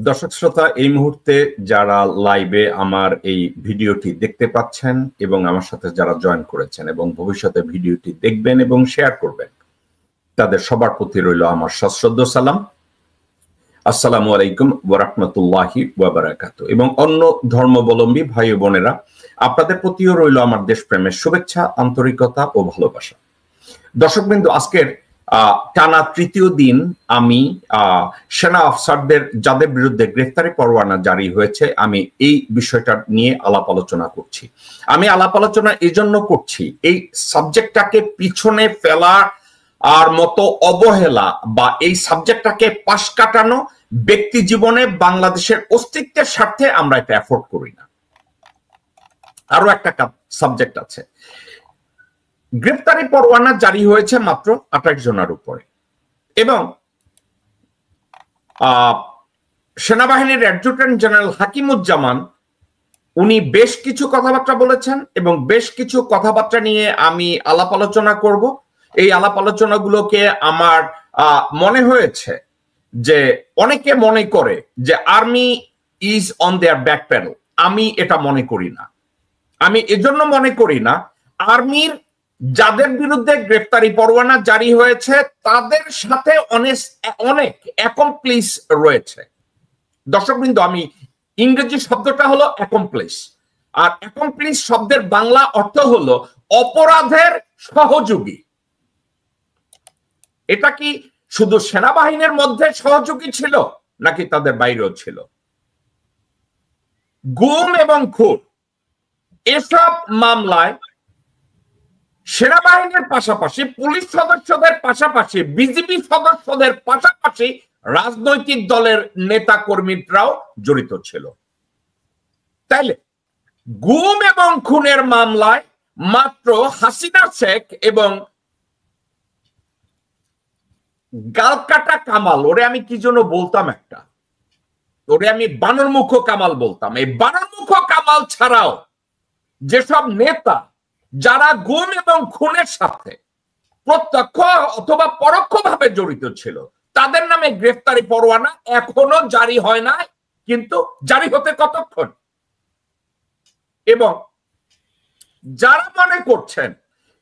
দর্শক শ্রোতা, এই মুহূর্তে যারা লাইভে আমার এই ভিডিওটি দেখতে পাচ্ছেন এবং আমার সাথে যারা জয়েন করেছেন এবং ভবিষ্যতে ভিডিওটি দেখবেন এবং শেয়ার করবেন, তাদের সবার প্রতি রইল আমার সশ্রদ্ধ সালাম। আসসালামু আলাইকুম ওয়া রাহমাতুল্লাহি ওয়া বারাকাতুহু। এবং অন্য ধর্মাবলম্বী ভাই ও বোনেরা, আপনাদের প্রতিও রইল আমার দেশপ্রেমের শুভেচ্ছা, আন্তরিকতা ও ভালোবাসা। দর্শকবৃন্দ, আজকের টানা তৃতীয় দিন আমি সেনা অফিসারদের যাদের বিরুদ্ধে গ্রেফতারি পরোয়ানা জারি হয়েছে, আমি এই বিষয়টা নিয়ে আলাপ আলোচনা করছি। আমি আলাপ আলোচনা এজন্য করছি, এই সাবজেক্টটাকে পিছনে ফেলা আর মতো অবহেলা বা এই সাবজেক্টটাকে পাশ কাটানো ব্যক্তি জীবনে বাংলাদেশের অস্তিত্বের স্বার্থে আমরা এটা অ্যাফোর্ড করি না। আরো একটা সাবজেক্ট আছে, গ্রেফতারি পরোয়ানা জারি হয়েছে মাত্র 28 জনের উপরে এবং সেনাবাহিনীর অ্যাডজুটেন্ট জেনারেল হাকিমুজ্জামান উনি বেশ কিছু কথাবার্তা বলেছেন এবং বেশ কিছু কথাবার্তা নিয়ে আমি আলাপ আলোচনা করব। এই আলাপ আলোচনাগুলোকে আমার মনে হয়েছে যে অনেকে মনে করে যে army is on their back pedal. আমি এটা মনে করি না। আমি এজন্য মনে করি না, আর্মির যাদের বিরুদ্ধে গ্রেফতারি পরোয়ানা জারি হয়েছে তাদের সাথে অনেক অ্যাকমপ্লিস রয়েছে। দর্শকবৃন্দ, আমি ইংরেজি শব্দটা হলো অ্যাকমপ্লিস, আর অ্যাকমপ্লিস শব্দের বাংলা অর্থ হলো অপরাধের সহযোগী। এটা কি শুধু সেনাবাহিনীর মধ্যে সহযোগী ছিল নাকি তাদের বাইরেও ছিল? গুম এবং খুন এসব মামলায় সেনাবাহিনীর পাশাপাশি পুলিশ সদস্যদের পাশাপাশি বিজিবি সদস্যদের পাশাপাশি রাজনৈতিক দলের নেতা কর্মীরাও জড়িত ছিল। তাইলে গুম এবং খুনের মামলায় মাত্র হাসিনা শেখ এবং গালকাটা কামাল, ওরে আমি কি জন্য বলতাম, ওরে আমি বানরমুখ কামাল বলতাম। এই বানরমুখ কামাল ছাড়াও যেসব নেতা যারা গুম এবং খুনের সাথে প্রত্যক্ষ অথবা পরোক্ষভাবে জড়িত ছিল, তাদের নামে গ্রেফতারি পরোয়ানা এখনো জারি হয় না। কিন্তু জারি হতে কতক্ষণ? এবং যারা মনে করছেন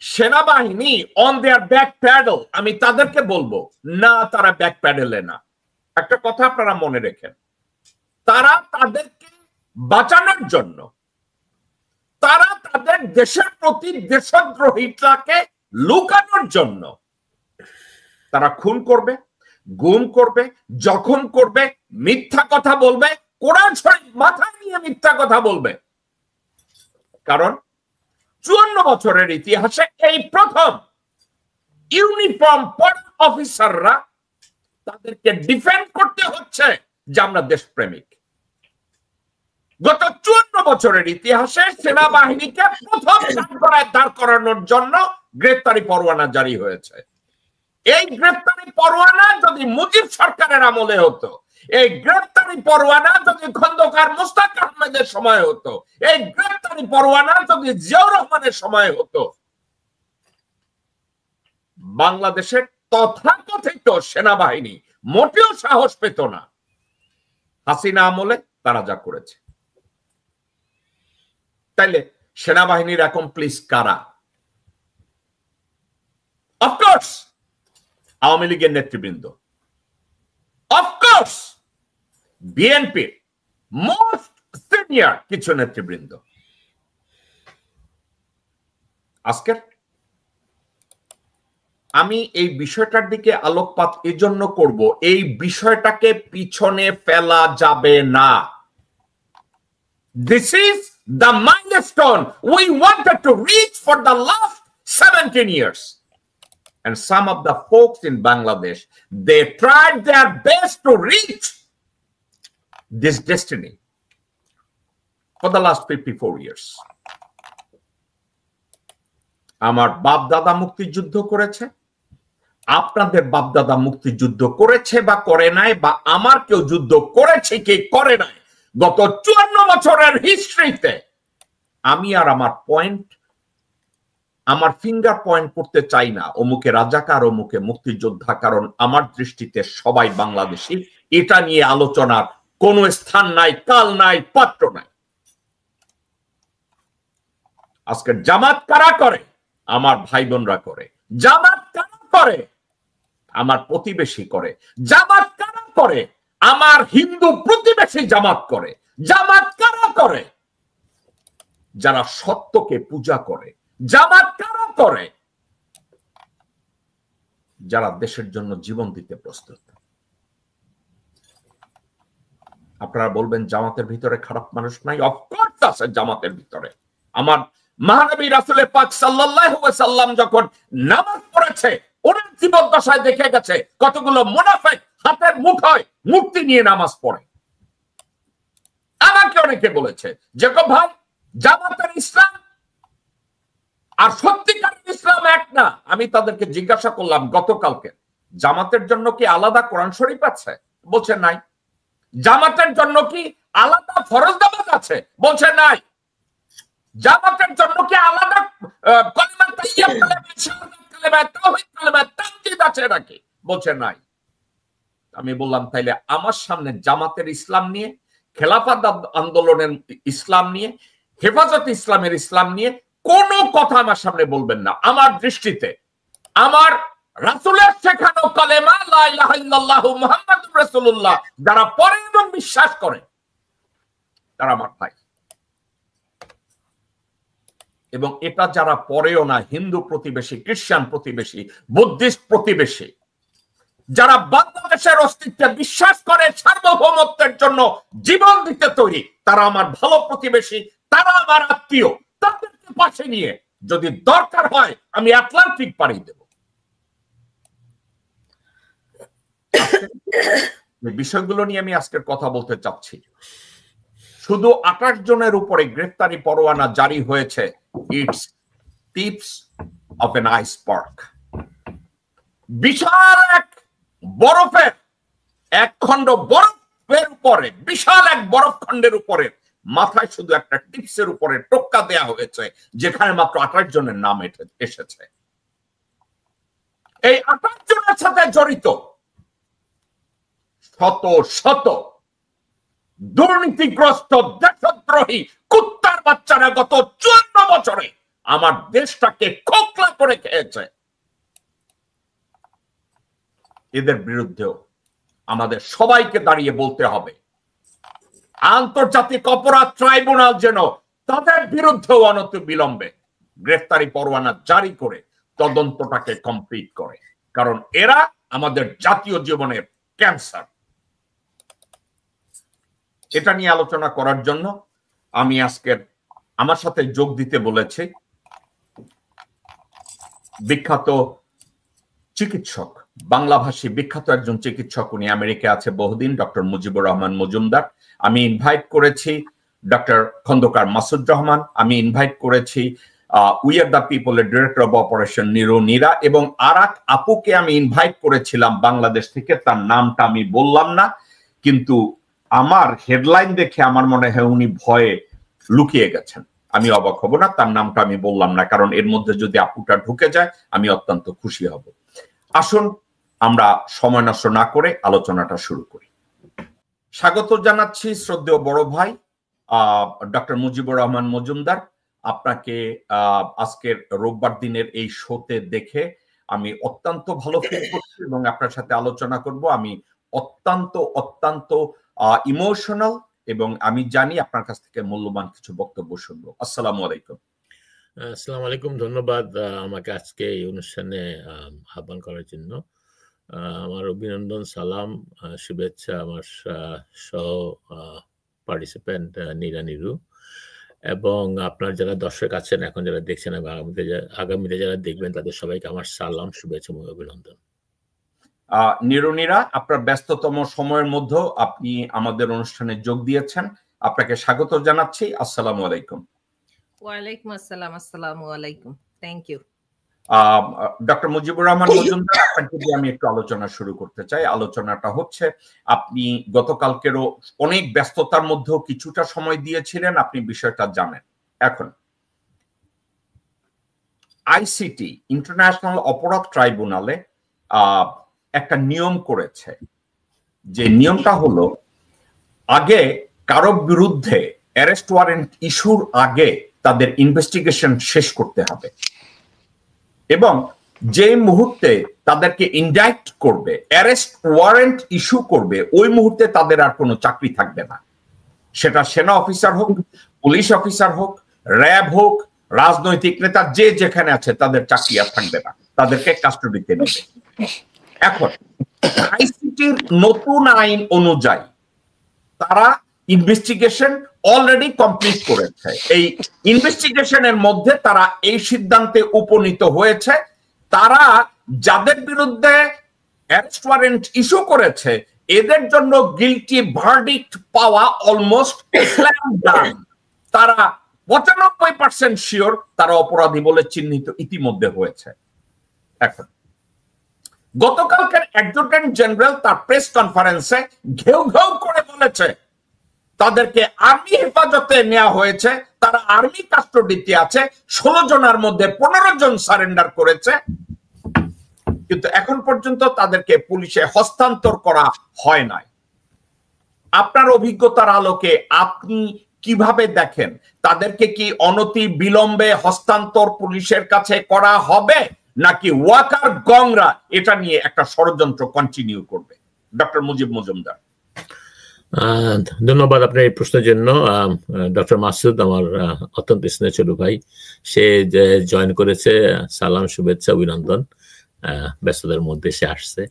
সেনাবাহিনী অন দেয়ার ব্যাক প্যাডেল, আমি তাদেরকে বলবো না, তারা ব্যাক প্যাডেলে না। একটা কথা আপনারা মনে রেখেন, তারা তাদেরকে বাঁচানোর জন্য, তারা তাদের দেশের প্রতি দেশদ্রোহিতাকে লুকানোর জন্য তারা খুন করবে, গুম করবে, জখম করবে, মিথ্যা কথা বলবে, কোরআন শরীফ মাথায় নিয়ে মিথ্যা কথা বলবে। কারণ 54 বছরের ইতিহাসে এই প্রথম ইউনিফর্ম পুলিশ অফিসাররা তাদেরকে ডিফেন্ড করতে হচ্ছে যে আমরা দেশপ্রেমিক। গত 54 বছরের ইতিহাসে সেনাবাহিনীকে প্রথম দাঁড় করানোর জন্য গ্রেফতারি পরোয়ানা জারি হয়েছে। এই গ্রেফতারি পরোয়ানা যদি মুজিব সরকারের আমলে হতো, এই গ্রেফতারি পরোয়ানা যদি খন্দকার মোস্তাক আহমেদের সময় হতো, এই গ্রেফতারি পরোয়ানা যদি জিয়াউর রহমানের সময় হতো, বাংলাদেশের তথাকথিত সেনাবাহিনী মোটেও সাহস পেত না হাসিনা আমলে তারা যা করেছে। তাইলে সেনাবাহিনীর অ্যাকমপ্লিস কারা? অফকোর্স আওয়ামী লীগের নেতৃবৃন্দ, অফকোর্স বিএনপির মোস্ট সিনিয়র কিছু নেতৃবৃন্দ। আজকের আমি এই বিষয়টার দিকে আলোকপাত এজন্য করব, এই বিষয়টাকে পিছনে ফেলা যাবে না। This is the milestone we wanted to reach for the last 17 years. And some of the folks in Bangladesh, they tried their best to reach this destiny for the last 54 years. আমার বাপ দাদা মুক্তিযুদ্ধ করেছে, আপনাদের বাপ দাদা মুক্তিযুদ্ধ করেছে বা করে নাই, বা আমার কেউ যুদ্ধ করেছে কি করে নাই, গত 54 বছরের হিস্ট্রিতে আমি আর আমার ফিঙ্গার পয়েন্ট করতে চাই না অমুকে রাজাকার, অমুকে মুক্তিযোদ্ধা, কারণ আমার দৃষ্টিতে সবাই বাংলাদেশী। এটা নিয়ে আলোচনার কোনো স্থান নাই, কাল নাই, পাত্র নাই। আজকে জামাত কারা করে? আমার ভাই বোনরা করে। জামাত কারা করে? আমার প্রতিবেশী করে। জামাত কারা করে? আমার হিন্দু প্রতিবেশী জামাত করে। জামাত কারা করে? যারা সত্যকে পূজা করে। জামাত কারা করে? যারা দেশের জন্য জীবন দিতে প্রস্তুত। আপনারা বলবেন জামাতের ভিতরে খারাপ মানুষ নাই? অফকোর্স আছে জামাতের ভিতরে। আমার মহানবী রাসূল পাক সাল্লাল্লাহু আলাইহি ওয়াসাল্লাম যখন নামাজ পড়েছে, ওনার জীবদ্দশায় দেখে গেছে কতগুলো মুনাফিক হাতের মুঠোয় মূর্তি নিয়ে নামাজ পড়ে। আমাকে অনেকে বলেছে যে ভাই, জামাতের ইসলাম আর সত্যিকারের ইসলাম এক না। আমি তাদেরকে জিজ্ঞাসা করলাম গতকালকে, জামাতের জন্য কি আলাদা কোরআন শরীফ আছে? বলছে নাই। জামাতের জন্য কি আলাদা ফরজ নামাজ আছে? বলছে নাই। জামাতের জন্য কি আলাদা কালিমা তাইয়্যিব, কালিমা শাহাদাত, কালিমা তাওহীদ, কালিমা তামজিদ আছে নাকি? বলছে নাই। আমি বললাম তাইলে আমার সামনে জামাতের ইসলাম নিয়ে, খেলাফত আন্দোলনের ইসলাম নিয়ে, হেফাজত ইসলামের ইসলাম নিয়ে কোনো কথা আমার সামনে বলবেন না। আমার দৃষ্টিতে আমার রাসূলের শেখানো কালেমা লা ইলাহা ইল্লাল্লাহু মুহাম্মাদুর রাসূলুল্লাহ যারা পড়ে এবং বিশ্বাস করে, তারা আমার ভাই। এবং এটা যারা পড়েও না, হিন্দু প্রতিবেশী, খ্রিস্টান প্রতিবেশী, বুদ্ধিস্ট প্রতিবেশী, যারা বাংলাদেশের অস্তিত্বে বিশ্বাস করে, সার্বভৌমত্বের জন্য জীবন দিতে তৈরি, তারা আমার ভালো প্রতিবেশী, তারা আমার আত্মীয়। তাদেরকে পাশে নিয়ে যদি দরকার হয় আমি আটলান্টিক পাড়ি দেব। বিষয়গুলো নিয়ে আমি আজকের কথা বলতে চাচ্ছি। শুধু 28 জনের উপরে গ্রেফতারি পরোয়ানা জারি হয়েছে। It's tips of an iceberg. বিশাল এক বরফের এক খণ্ড বরফের উপরে, বিশাল এক বরফ খণ্ডের উপরে মাথায় শুধু একটা টিপসের উপরে টোক্কা দেয়া হয়েছে, যেখানে মাত্র 28 জনের নাম এসেছে। এই 28 জনের সাথে জড়িত শত শত দুর্নীতিগ্রস্ত দেশদ্রোহী কুত্তার বাচ্চারা গত 54 বছরে আমার দেশটাকে খোকলা করে খেয়েছে। এদের বিরুদ্ধেও আমাদের সবাইকে দাঁড়িয়ে বলতে হবে, আন্তর্জাতিক অপরাধ ট্রাইব্যুনাল যেন তাদের বিরুদ্ধেও অনতিবিলম্বে গ্রেফতারি পরোয়ানা জারি করে তদন্তটাকে কমপ্লিট করে। কারণ এরা আমাদের জাতীয় জীবনের ক্যান্সার। এটা নিয়ে আলোচনা করার জন্য আমি আজকের আমার সাথে যোগ দিতে বলেছি বিখ্যাত চিকিৎসক, বাংলাভাষী বিখ্যাত একজন চিকিৎসক, উনি আমেরিকা আছে বহুদিন, ডক্টর মুজিবুর রহমান মজুমদার। আমি ইনভাইট করেছি ডক্টর খন্দকার মাসুদ রহমান। আমি ইনভাইট করেছি উই আর দ্য পিপলের ডিরেক্টর অব অপারেশন নিরুনীরা, এবং আর এক আপুকে আমি ইনভাইট করেছিলাম বাংলাদেশ থেকে, তার নামটা আমি বললাম না, কিন্তু আমার হেডলাইন দেখে আমার মনে হয় উনি ভয়ে লুকিয়ে গেছেন। আমি অবাক হব না, তার নামটা আমি বললাম না, কারণ এর মধ্যে যদি আপুটা ঢুকে যায় আমি অত্যন্ত খুশি হব। আসুন আমরা সময় নষ্ট না করে আলোচনাটা শুরু করি। স্বাগত জানাচ্ছি শ্রদ্ধেয় বড় ভাই ডক্টর মুজিবুর রহমান মজুমদার। আপনাকে আজকের রোববার দিনের এই শোতে দেখে আমি অত্যন্ত ভালো ফিল করছি এবং আপনার সাথে আলোচনা করব। আমি অত্যন্ত অত্যন্ত ইমোশনাল এবং আমি জানি আপনার কাছ থেকে মূল্যবান কিছু বক্তব্য শুনবো। আসসালামু আলাইকুম। আসসালামু আলাইকুম, ধন্যবাদ আমাকে আজকে এই অনুষ্ঠানে আহ্বান করার জন্য। আমার অভিনন্দন, সালাম, শুভেচ্ছা আমার সহ পার্টিসিপেন্ট নীরা নিরু এবং আপনার যারা দর্শক আছেন, এখন যারা দেখছেন, আগামীতে যারা দেখবেন, তাদের সবাইকে আমার সালাম, শুভেচ্ছা এবং অভিনন্দন। নিরুনীরা, আপনার ব্যস্ততম সময়ের মধ্যেও আপনি আমাদের অনুষ্ঠানে যোগ দিয়েছেন, আপনাকে স্বাগত জানাচ্ছি। আসসালামু আলাইকুম। ওয়ালাইকুম আসসালাম। আসসালামু আলাইকুম। Thank you. Doctor Mujibur Rahman Majumdar, আপনাকে দিয়ে আমি একটু আলোচনা শুরু করতে চাই। আলোচনাটা হচ্ছে, আপনি গতকালকেরও অনেক ব্যস্ততার মধ্যেও কিছুটা সময় দিয়েছিলেন, আপনি বিষয়টা জানেন। এখন আইসিটি, ইন্টারন্যাশনাল অপরাধ ট্রাইব্যুনালে একটা নিয়ম করেছে, যে নিয়মটা হলো আগে কারো বিরুদ্ধে অ্যারেস্ট ওয়ারেন্ট ইস্যুর আগে তাদের ইনভেস্টিগেশন শেষ করতে হবে, এবং যে মুহূর্তে তাদেরকে ইনডাইক্ট করবে, অ্যারেস্ট ওয়ারেন্ট ইস্যু করবে, ওই মুহূর্তে তাদের আর কোনো চাকরি থাকবে না। সেটা সেনা অফিসার হোক, পুলিশ অফিসার হোক, র্যাব হোক, রাজনৈতিক নেতা, যে যেখানে আছে তাদের চাকরি আর থাকবে না, তাদেরকে কাস্টডিতে নেবে। এখন আইসিটির নতুন আইন অনুযায়ী তারা ইনভেস্টিগেশন অলরেডি কমপ্লিট করেছে। এই ইনভেস্টিগেশনের মধ্যে তারা এই সিদ্ধান্তে উপনীত হয়েছে, তারা যাদের বিরুদ্ধে অ্যারেস্ট ওয়ারেন্ট ইস্যু করেছে এদের জন্য গিলটি ভার্ডিক্ট পাওয়া অলমোস্ট স্ল্যাম ডান। তারা 95% শিওর তারা অপরাধী বলে চিহ্নিত ইতিমধ্যে হয়েছে। এখন গতকালকের অ্যাডজুটেন্ট জেনারেল তার প্রেস কনফারেন্সে ঘেউ ঘেউ করে বলেছে তাদেরকে আর্মি হেফাজতে নেওয়া হয়েছে, তারা আর্মি কাস্টডিতে আছে, 16 জনের মধ্যে 15 জন সারেন্ডার করেছে, কিন্তু এখন পর্যন্ত তাদেরকে পুলিশে হস্তান্তর করা হয় নাই। আপনার অভিজ্ঞতার আলোকে আপনি কিভাবে দেখেন, তাদেরকে কি অনতি বিলম্বে হস্তান্তর পুলিশের কাছে করা হবে, নাকি ওয়াকার গংরা এটা নিয়ে একটা ষড়যন্ত্র কন্টিনিউ করবে? ডক্টর মুজিব মজুমদার। ধন্যবাদ আপনার এই প্রশ্নের জন্য। ডক্টর মাসুদ আমার অত্যন্ত স্নেহ ছোট ভাই, সে জয়েন করেছে, সালাম, শুভেচ্ছা, অভিনন্দন। ব্যস্ততার মধ্যে সে আসছে।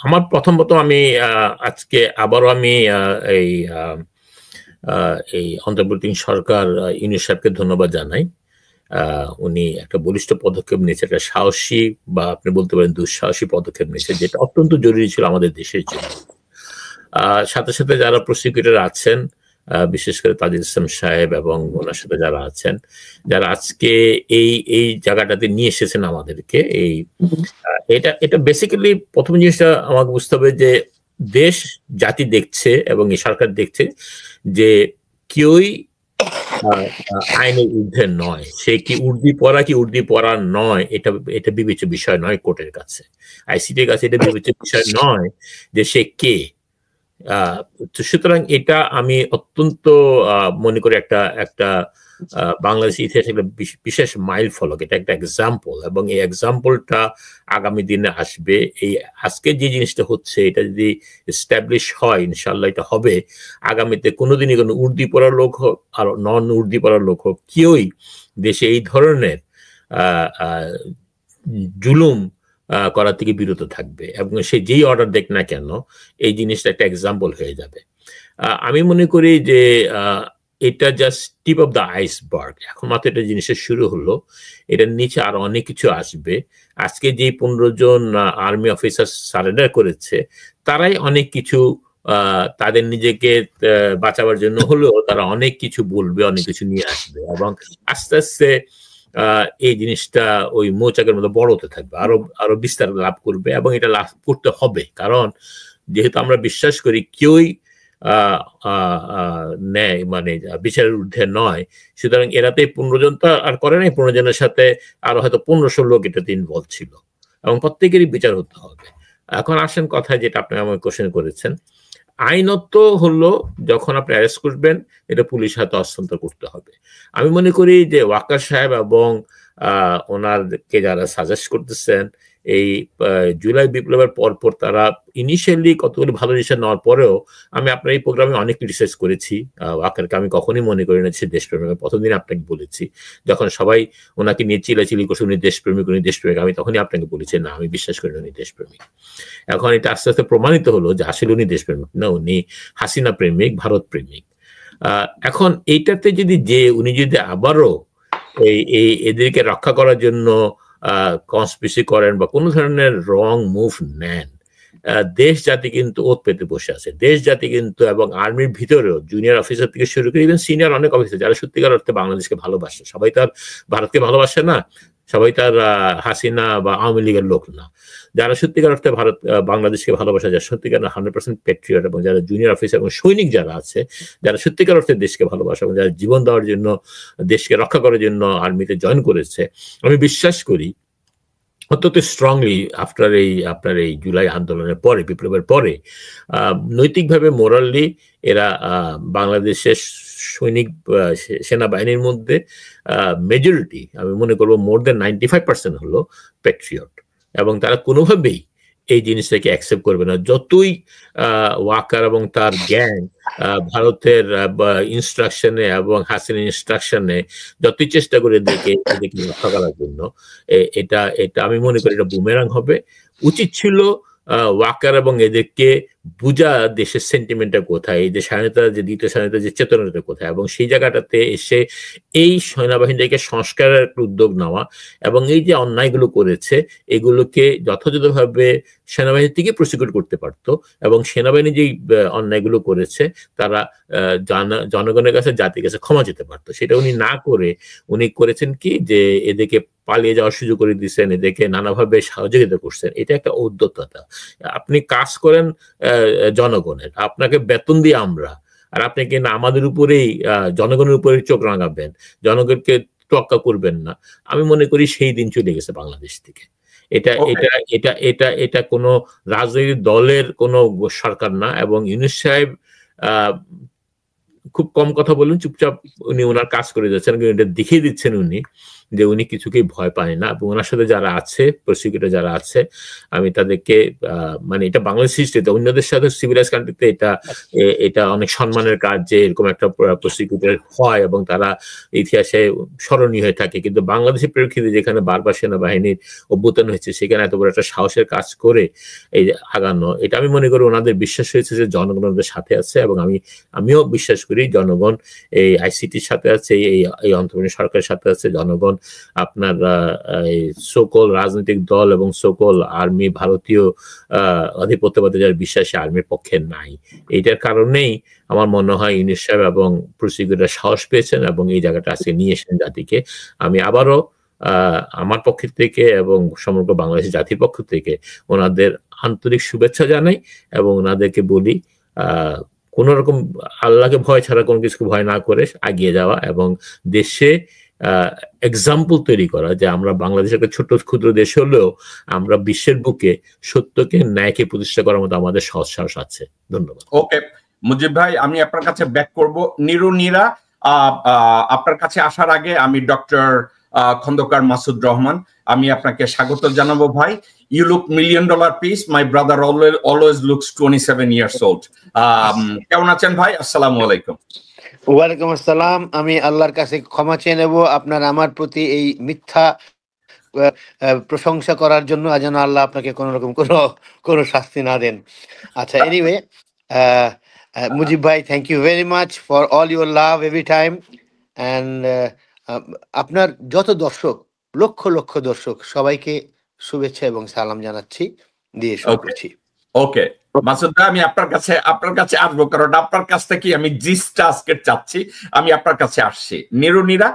আমার প্রথমত আমি আজকে আবারও আমি এই অন্তর্বর্তী সরকার ইউনূস সাহেবকে ধন্যবাদ জানাই। উনি একটা বলিষ্ঠ পদক্ষেপ নিয়েছে, একটা সাহসী বা আপনি বলতে পারেন দুঃসাহসী পদক্ষেপ নিয়েছে, যেটা অত্যন্ত জরুরি ছিল আমাদের দেশের জন্য। সাথে সাথে যারা প্রসিকিউটর আছেন, বিশেষ করে তাজিদ ইসলাম সাহেব এবং ওনার সাথে যারা আছেন, যারা আজকে এই জায়গাটাতে নিয়ে এসেছেন আমাদেরকে, এটা বেসিক্যালি প্রথম জিনিসটা আমাকে বুঝতে হবে যে দেশ জাতি দেখছে এবং এই সরকার দেখছে যে কেউই আইনের ঊর্ধ্বে নয়। সে কি উর্দি পড়া নয়, এটা বিবেচ্য বিষয় নয় কোর্টের কাছে, আইসিটির কাছে এটা বিবেচ্য বিষয় নয় যে সে কে। সুতরাং এটা আমি অত্যন্ত মনে করি একটা বাংলাদেশ ইতিহাসে একটা বিশেষ মাইল ফলক, এটা একটা এক্সাম্পল, এবং এই এক্সাম্পলটা আগামী দিনে আসবে। এই আজকে যে জিনিসটা হচ্ছে এটা যদি এস্টাবলিশ হয়, ইনশাল্লাহ এটা হবে, আগামীতে কোনোদিনই কোনো উর্দি পড়ার লোক হোক আর নন উর্দি পড়ার লোক হোক, কেউই দেশে এই ধরনের জুলুম করা থেকে বিরত থাকবে, এবং সে যেই অর্ডার দেখ না কেন এই জিনিসটা একটা এক্সাম্পল হয়ে যাবে। আমি মনে করি যে এটা just tip of the iceberg, এখন মাত্র এটা জিনিসের শুরু হলো, এটার নিচে আরো অনেক কিছু আসবে। আজকে যে 15 জন আর্মি অফিসার সারেন্ডার করেছে তারাই অনেক কিছু তাদের নিজেকে বাঁচাবার জন্য হলেও তারা অনেক কিছু বলবে, অনেক কিছু নিয়ে আসবে, এবং আস্তে আস্তে এই জিনিসটা ওই মৌচাকের মতো বড় হতে থাকবে, আরো বিস্তার লাভ করবে, এবং এটা লাভ করতে হবে। কারণ যেহেতু আমরা বিশ্বাস করি কেউই নেয় মানে বিচারের ঊর্ধ্বে নয়, সুতরাং এরাতে 15 জন তো আর করে নাই, 15 জনের সাথে আরো হয়তো 1500 লোক এটাতে ইনভলভ ছিল, এবং প্রত্যেকেরই বিচার হতে হবে। এখন আসেন কথায়, যেটা আপনি আমাকে কোশ্চেন করেছেন, আইনত হলো যখন আপনি অ্যারেস্ট করবেন এটা পুলিশ হাতে হস্তান্তর করতে হবে। আমি মনে করি যে ওয়াকার সাহেব এবং ওনারকে যারা সাজেস্ট করতেছেন, এই জুলাই বিপ্লবের পরপর তারা ইনিশিয়ালি কতগুলি ভালো ডিসিশন নেওয়ার পরেও, আমি আপনার এই প্রোগ্রামে অনেক ক্রিটিসাইজ করেছি ওয়াকারকে, আমি কখনই মনে করি না সে দেশপ্রেমিক। প্রথম দিন আপনাকে বলেছি, যখন সবাই ওনাকে নিয়ে চিলাচিলি করছে উনি দেশপ্রেমিক, আমি তখনই আপনাকে বলেছি না, আমি বিশ্বাস করি না উনি দেশপ্রেমিক। এখন এটা আস্তে আস্তে প্রমাণিত হলো যে আসলে উনি দেশপ্রেমিক না, উনি হাসিনা প্রেমিক, ভারত প্রেমিক। এখন এইটাতে উনি যদি আবারও এদেরকে রক্ষা করার জন্য কনস্পিরেসি করেন বা কোনো ধরনের রং মুভ নেন, দেশ জাতি কিন্তু ওত পেতে বসে আছে। দেশ জাতি কিন্তু, এবং আর্মির ভিতরেও জুনিয়র অফিসার থেকে শুরু করে ইভেন সিনিয়র অনেক অফিসার যারা সত্যিকার অর্থে বাংলাদেশকে ভালোবাসে, সবাই তার ভারতকে ভালোবাসে না, সবাই তার হাসিনা বা আওয়ামী লীগের লোক না, যারা সত্যিকার অর্থে বাংলাদেশকে ভালোবাসে, যারা সত্যিকার 100% পেট্রিয়ট, এবং যারা জুনিয়র অফিসার এবং সৈনিক যারা আছে, যারা সত্যিকার অর্থে দেশকে ভালোবাসে এবং যারা জীবন দেওয়ার জন্য, দেশকে রক্ষা করার জন্য আর্মিতে জয়েন করেছে, আমি বিশ্বাস করি অত্যন্ত স্ট্রংলি আপনার এই জুলাই আন্দোলনের পরে, বিপ্লবের পরে নৈতিকভাবে, মোরালি এরা বাংলাদেশের সৈনিক সেনাবাহিনীর মধ্যে মেজরিটি, আমি মনে করবো মোর দেন 95% হলো প্যাট্রিয়ট, এবং তারা কোনোভাবেই এই জিনিসটাকে অ্যাকসেপ্ট করবে না। যতই ওয়াকার এবং তার গ্যাং ভারতের ইনস্ট্রাকশনে এবং হাসিনার ইনস্ট্রাকশনে যতই চেষ্টা করে এদেরকে রক্ষা করার জন্য, এটা আমি মনে করি এটা বুমেরাং হবে। উচিত ছিল ওয়াকার এবং এদেরকে বুঝা দেশের সেন্টিমেন্টটা কোথায়, এই যে স্বাধীনতা, যে দ্বিতীয় স্বাধীনতা, যে চেতনাটা কোথায়, এবং সেই জায়গাটাতে এসে এই সেনাবাহিনীকে সংস্কারের উদ্যোগ নেওয়া, এবং এই যে অন্যায়গুলো করেছে এগুলোকে যথাযথভাবে সেনাবাহিনী থেকে প্রসিকিউট করতে পারতো, এবং সেনাবাহিনী যেই অন্যায়গুলো করেছে তারা জনগণের কাছে, জাতির কাছে ক্ষমা যেতে পারতো। সেটা উনি না করে উনি করেছেন কি, যে এদেরকে পালিয়ে যাওয়ার সুযোগ করে দিচ্ছেন, এদেরকে নানাভাবে সহযোগিতা করছেন। এটা একটা উদ্যততা। আপনি কাজ করেন জনগণের, আপনাকে বেতন দিয়ে আমরা, আর আপনি কিনা আমাদের উপরেই, জনগণের উপরে চোখ রাঙাবেন, জনগণকে তোয়াক্কা করবেন না। আমি মনে করি সেই দিন চলে গেছে বাংলাদেশ থেকে। এটা এটা এটা এটা এটা কোনো রাজনৈতিক দলের কোনো সরকার না, এবং ইউনূস সাহেব খুব কম কথা বলুন, চুপচাপ উনি ওনার কাজ করে যাচ্ছেন, এটা দেখিয়ে দিচ্ছেন উনি যে উনি কিছুকেই ভয় পায় না। এবং ওনার সাথে যারা আছে, প্রসিকিউটর যারা আছে, আমি তাদেরকে মানে এটা বাংলাদেশ হিস্ট্রিতে, অন্যদের সাথে সিভিলাইজ কান্ট্রিতে এটা অনেক সম্মানের কাজ যে এরকম একটা প্রসিকিউটর হয় এবং তারা ইতিহাসে স্মরণীয় হয়ে থাকে। কিন্তু বাংলাদেশের প্রেক্ষিতে যেখানে বারবার সেনাবাহিনীর অভ্যুত্থান হয়েছে, সেখানে এত বড় একটা সাহসের কাজ করে এই আগানো, এটা আমি মনে করি ওনাদের বিশ্বাস হয়েছে যে জনগণ ওনাদের সাথে আছে, এবং আমিও বিশ্বাস করি জনগণ এই আইসিটির সাথে আছে, এই অন্তর্বর্তী সরকারের সাথে আছে। জনগণ আপনার সকল রাজনৈতিক দল এবং সকল আর্মি, ভারতীয় আধিপত্যবাদী যার বিশ্বাসী আর্মির পক্ষে নাই। এইটার কারণেই আমার মনে হয় ইউনূস সাহেব এবং প্রসিকিউটর সাহস পেয়েছেন এবং এই জায়গাটা আজকে নিয়ে এসেছেন জাতিকে। আমি আবারও আমার পক্ষ থেকে এবং সমগ্র বাংলাদেশের জাতির পক্ষ থেকে ওনাদের আন্তরিক শুভেচ্ছা জানাই, এবং ওনাদেরকে বলি কোন রকম আল্লাহকে ভয় ছাড়া কোনো কিছুকে ভয় না করে এগিয়ে যাওয়া, এবং দেশে এক্সাম্পল তৈরি করা যে আমরা বাংলাদেশ একটা ছোট ক্ষুদ্র দেশ হলেও আমরা বিশ্বের বুকে সত্যকে, ন্যায়কে প্রতিষ্ঠা করার মতো আমাদের সৎ সাহস আছে। ধন্যবাদ। ওকে মুজিব ভাই, আমি আপনার কাছে ব্যাক করব। নীরা, আপনার কাছে আসার আগে আমি ডক্টর খন্দকার মাসুদ রহমান, আমি আপনাকে স্বাগত জানাবো। ভাই, you look $1 million piece, my brother always looks 27 years old। কেমন আছেন ভাই? আসসালামু আলাইকুম। ওয়ালাইকুম আসসালাম। আমি আল্লাহর কাছে ক্ষমা চেয়ে নেব আপনার আমার প্রতি এই মিথ্যা প্রশংসা করার জন্য, যেন আল্লাহ আপনাকে কোন রকম কোনো শাস্তি না দেন। আচ্ছা, এনিওয়ে, মুজিব ভাই, thank you very much for all your love every time. And আপনার যত দর্শক, লক্ষ লক্ষ দর্শক, সবাইকে শুভেচ্ছা এবং সালাম জানাচ্ছি, দিয়ে শুরু করছি। ওকে মাসুদ ভাই, আমি আপনার কাছে আসবো, কারণ আপনার কাছ থেকে আমি জিসটা আজকে চাচ্ছি, আমি আপনার কাছে আসছি। নীরা,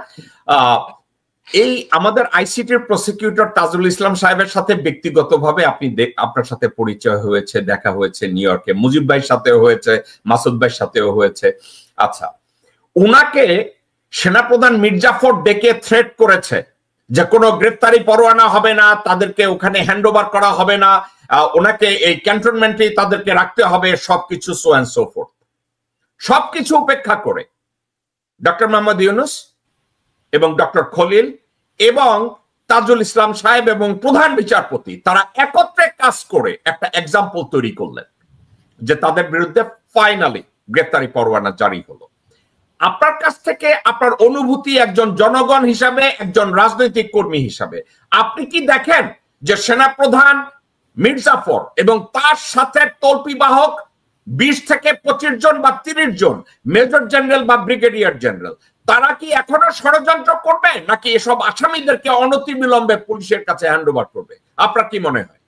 এই আমাদের আইসিটির প্রসিকিউটর তাজুল ইসলাম সাহেবের সাথে ব্যক্তিগতভাবে আপনার সাথে পরিচয় হয়েছে, দেখা হয়েছে নিউ ইয়র্কে, মুজিব ভাইয়ের সাথেও হয়েছে, মাসুদ ভাইয়ের সাথেও হয়েছে। আচ্ছা, উনাকে সেনাপ্রধান মির্জাফর ডেকে থ্রেট করেছে যে কোনো গ্রেফতারি পরোয়ানা হবে না, তাদেরকে ওখানে হ্যান্ড ওভার করা হবে না, ওনাকে এই ক্যান্টনমেন্টে তাদেরকে রাখতে হবে, সবকিছু সো অ্যান্ড সো ফোর্থ। সবকিছু উপেক্ষা করে ডক্টর মোহাম্মদ ইউনূস এবং ডক্টর খলিল এবং তাজুল ইসলাম সাহেব এবং প্রধান বিচারপতি, তারা একত্রে কাজ করে একটা এক্সাম্পল তৈরি করলেন যে তাদের বিরুদ্ধে ফাইনালি গ্রেফতারি পরোয়ানা জারি হলো। আপনার কাছ থেকে আপনার অনুভূতি একজন জনগণ হিসাবে, একজন রাজনৈতিক কর্মী হিসাবে, আপনি কি দেখেন যে সেনাপ্রধান মির্জাফর এবং তার সাথে তল্পি বাহক 20 থেকে 25 জন বা 30 জন মেজর জেনারেল বা ব্রিগেডিয়ার জেনারেল, তারা কি এখনো ষড়যন্ত্র করবে, নাকি এসব আসামিদেরকে অনতিবিলম্বে পুলিশের কাছে হ্যান্ড ওভার করবে? আপনার কি মনে হয়?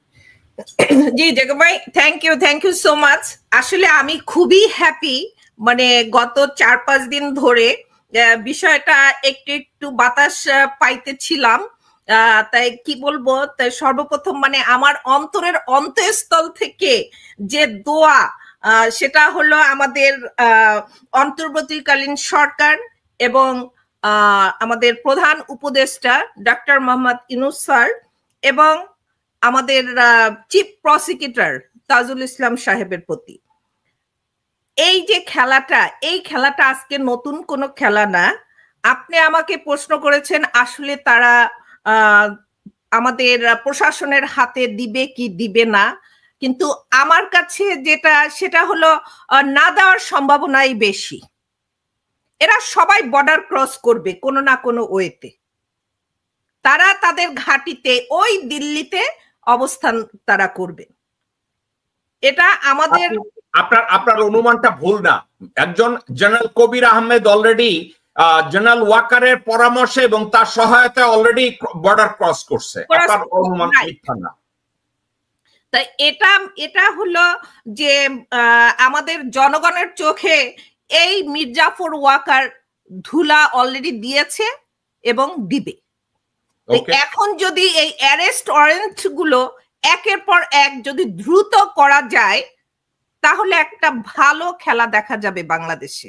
জি জাকির ভাই, থ্যাংক ইউ সো মাচ। আসলে আমি খুবই হ্যাপি, মানে গত 4-5 দিন ধরে বিষয়টা একটু বাতাস পাইতেছিলাম, তাই কি বলবো, তাই সর্বপ্রথম মানে আমার অন্তরের অন্তঃস্থল থেকে যে দোয়া, সেটা হলো আমাদের অন্তর্বর্তীকালীন সরকার এবং আমাদের প্রধান উপদেষ্টা ডক্টর মোহাম্মদ ইউনূস স্যার এবং আমাদের চিফ প্রসিকিউটর তাজুল ইসলাম সাহেবের প্রতি। এই যে খেলাটা, এই খেলাটা আজকে নতুন কোনো খেলা না। আপনি আমাকে প্রশ্ন করেছেন আসলে তারা আমাদের প্রশাসনের হাতে দিবে কি দিবে না, কিন্তু আমার কাছে যেটা সেটা হলো না দেওয়ার সম্ভাবনাই বেশি। এরা সবাই বর্ডার ক্রস করবে কোনো না কোনো ওয়েতে। তারা তাদের ঘাঁটিতে ওই দিল্লিতে অবস্থান তারা করবে। এটা আমাদের আপনার অনুমানটা ভুল না। একজন জেনারেল কবির আহমেদ অলরেডি জেনারেল ওয়াকারের পরামর্শে এবং তার সহায়তায় অলরেডি বর্ডার ক্রস করছে। আপনার অনুমান মিথ্যা না। তাই এটা হলো যে আমাদের জনগণের চোখে এই মির্জাফর ওয়াকার ধুলা অলরেডি দিয়েছে এবং দিবে। এখন যদি এই অ্যারেস্ট ওয়ারেন্ট গুলো একের পর এক যদি দ্রুত করা যায় তাহলে একটা ভালো খেলা দেখা যাবে বাংলাদেশে।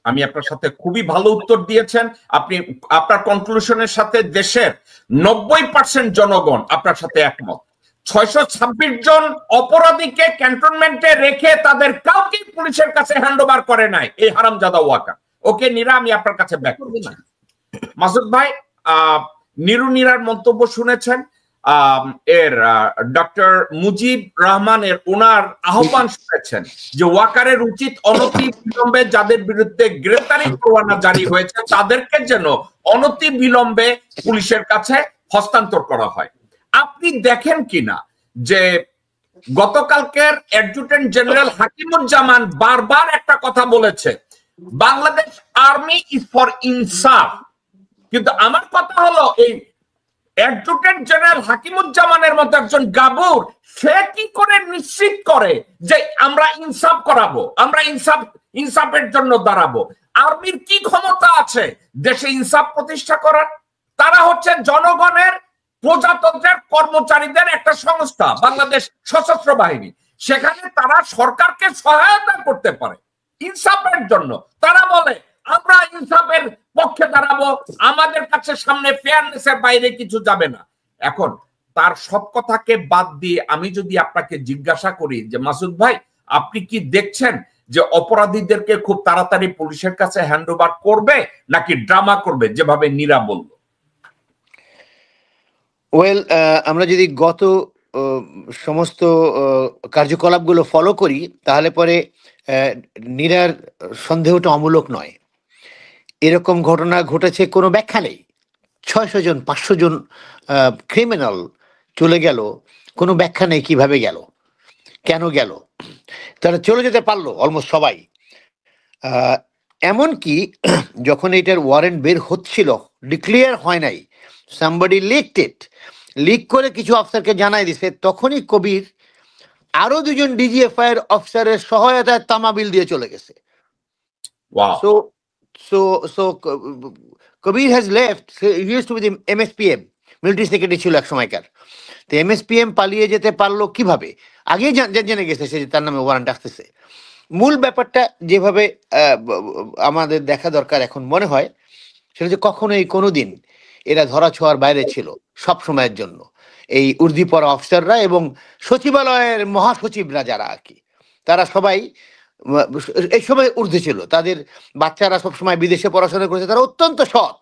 আমি আপনার সাথে খুবই ভালো উত্তর দিয়েছেন। আপনি আপনার কনক্লুশনের সাথে দেশের 90% জনগণ আপনার সাথে একমত। 626 জন অপরাধীকে ক্যান্টনমেন্টে রেখে তাদের কাউকে পুলিশের কাছে হ্যান্ড ওভার করে নাই এই হারামজাদা ওয়াকার। ওকে নীরা, আমি আপনার কাছে ব্যাক করছি। মাসুদ ভাই, নীরার মন্তব্য শুনেছেন। এর ডক্টর মুজিব রহমানের ওনার আহ্বান শুনেছেন যে ওয়াকারের উচিত অনতি বিলম্বে যাদের বিরুদ্ধে গ্রেফতারি পরোয়ানা জারি হয়েছে তাদেরকে যেন অনতি বিলম্বে পুলিশের কাছে হস্তান্তর করা হয়। আপনি দেখেন কিনা যে গতকালকের অ্যাডজুটেন্ট জেনারেল হাকিমুজ্জামান বারবার একটা কথা বলেছে, বাংলাদেশ আর্মি ইজ ফর ইনসাফ। কিন্তু আমার কথা হলো এই অ্যাডজুটেন্ট জেনারেল হাকিমুজ্জামানের মতো একজন গাবুর সে কি করে নিশ্চিত করে যে আমরা ইনসাফ করাবো, আমরা ইনসাফের জন্য দাঁড়াবো? আর্মির কি ক্ষমতা আছে দেশে ইনসাফ প্রতিষ্ঠা করার? তারা হচ্ছে জনগণের প্রজাতন্ত্রের কর্মচারীদের একটা সংস্থা, বাংলাদেশ সশস্ত্র বাহিনী। সেখানে তারা সরকারকে সহায়তা করতে পারে ইনসাফের জন্য। তারা বলে আমরা ইনসাফের পক্ষে দাঁড়াবো, আমাদের কাছে সামনে ফেয়ারনেসের বাইরে কিছু যাবে না। এখন তার সব কথাকে বাদ দিয়ে আমি যদি আপনাকে জিজ্ঞাসা করি যে মাসুদ ভাই, আপনি কি দেখছেন যে অপরাধীদেরকে খুব তাড়াতাড়ি পুলিশের কাছে হ্যান্ড ওভার করবে নাকি ড্রামা করবে যেভাবে নীরা বলল? ওয়েল, আমরা যদি গত সমস্ত কার্যকলাপগুলো ফলো করি তাহলে পরে নীরার সন্দেহটা অমূলক নয়। এরকম ঘটনা ঘটেছে, কোনো ব্যাখ্যা নেই। 600 জন 500 জন ক্রিমিনাল চলে গেল, কোনো ব্যাখ্যা নেই কিভাবে গেল, কেন গেল। তারা চলে যেতে পারলো অলমোস্ট সবাই। এমনকি যখন এটার ওয়ারেন্ট বের হচ্ছিল, ডিক্লেয়ার হয় নাই, সামবডি লিকড ইট, লিক করে কিছু অফিসারকে জানাই দিছে, তখনই কবির আরো 2 জন ডিজিএফআই এর অফিসারের সহায়তায় তামা বিল দিয়ে চলে গেছে। So Kabir has left. He used to be the MSPM, military secretary ছিল এক সময়কার। তো MSPM পালিয়ে যেতে পারলো কিভাবে? আগেই জেনে গেছে সে তার নামে ওয়ারেন্ট আসতেছে। মূল ব্যাপারটা যেভাবে আমাদের দেখা দরকার এখন মনে হয় সেটা যে কখনোই কোনোদিন এরা ধরা ছোঁয়ার বাইরে ছিল সব সময়ের জন্য। এই উর্দিপরা অফিসাররা এবং সচিবালয়ের মহাসচিবরা যারা আর কি, তারা সবাই এই সময় ঊর্ধ্বে ছিল। তাদের বাচ্চারা সবসময় বিদেশে পড়াশোনা করেছে, তারা অত্যন্ত সৎ।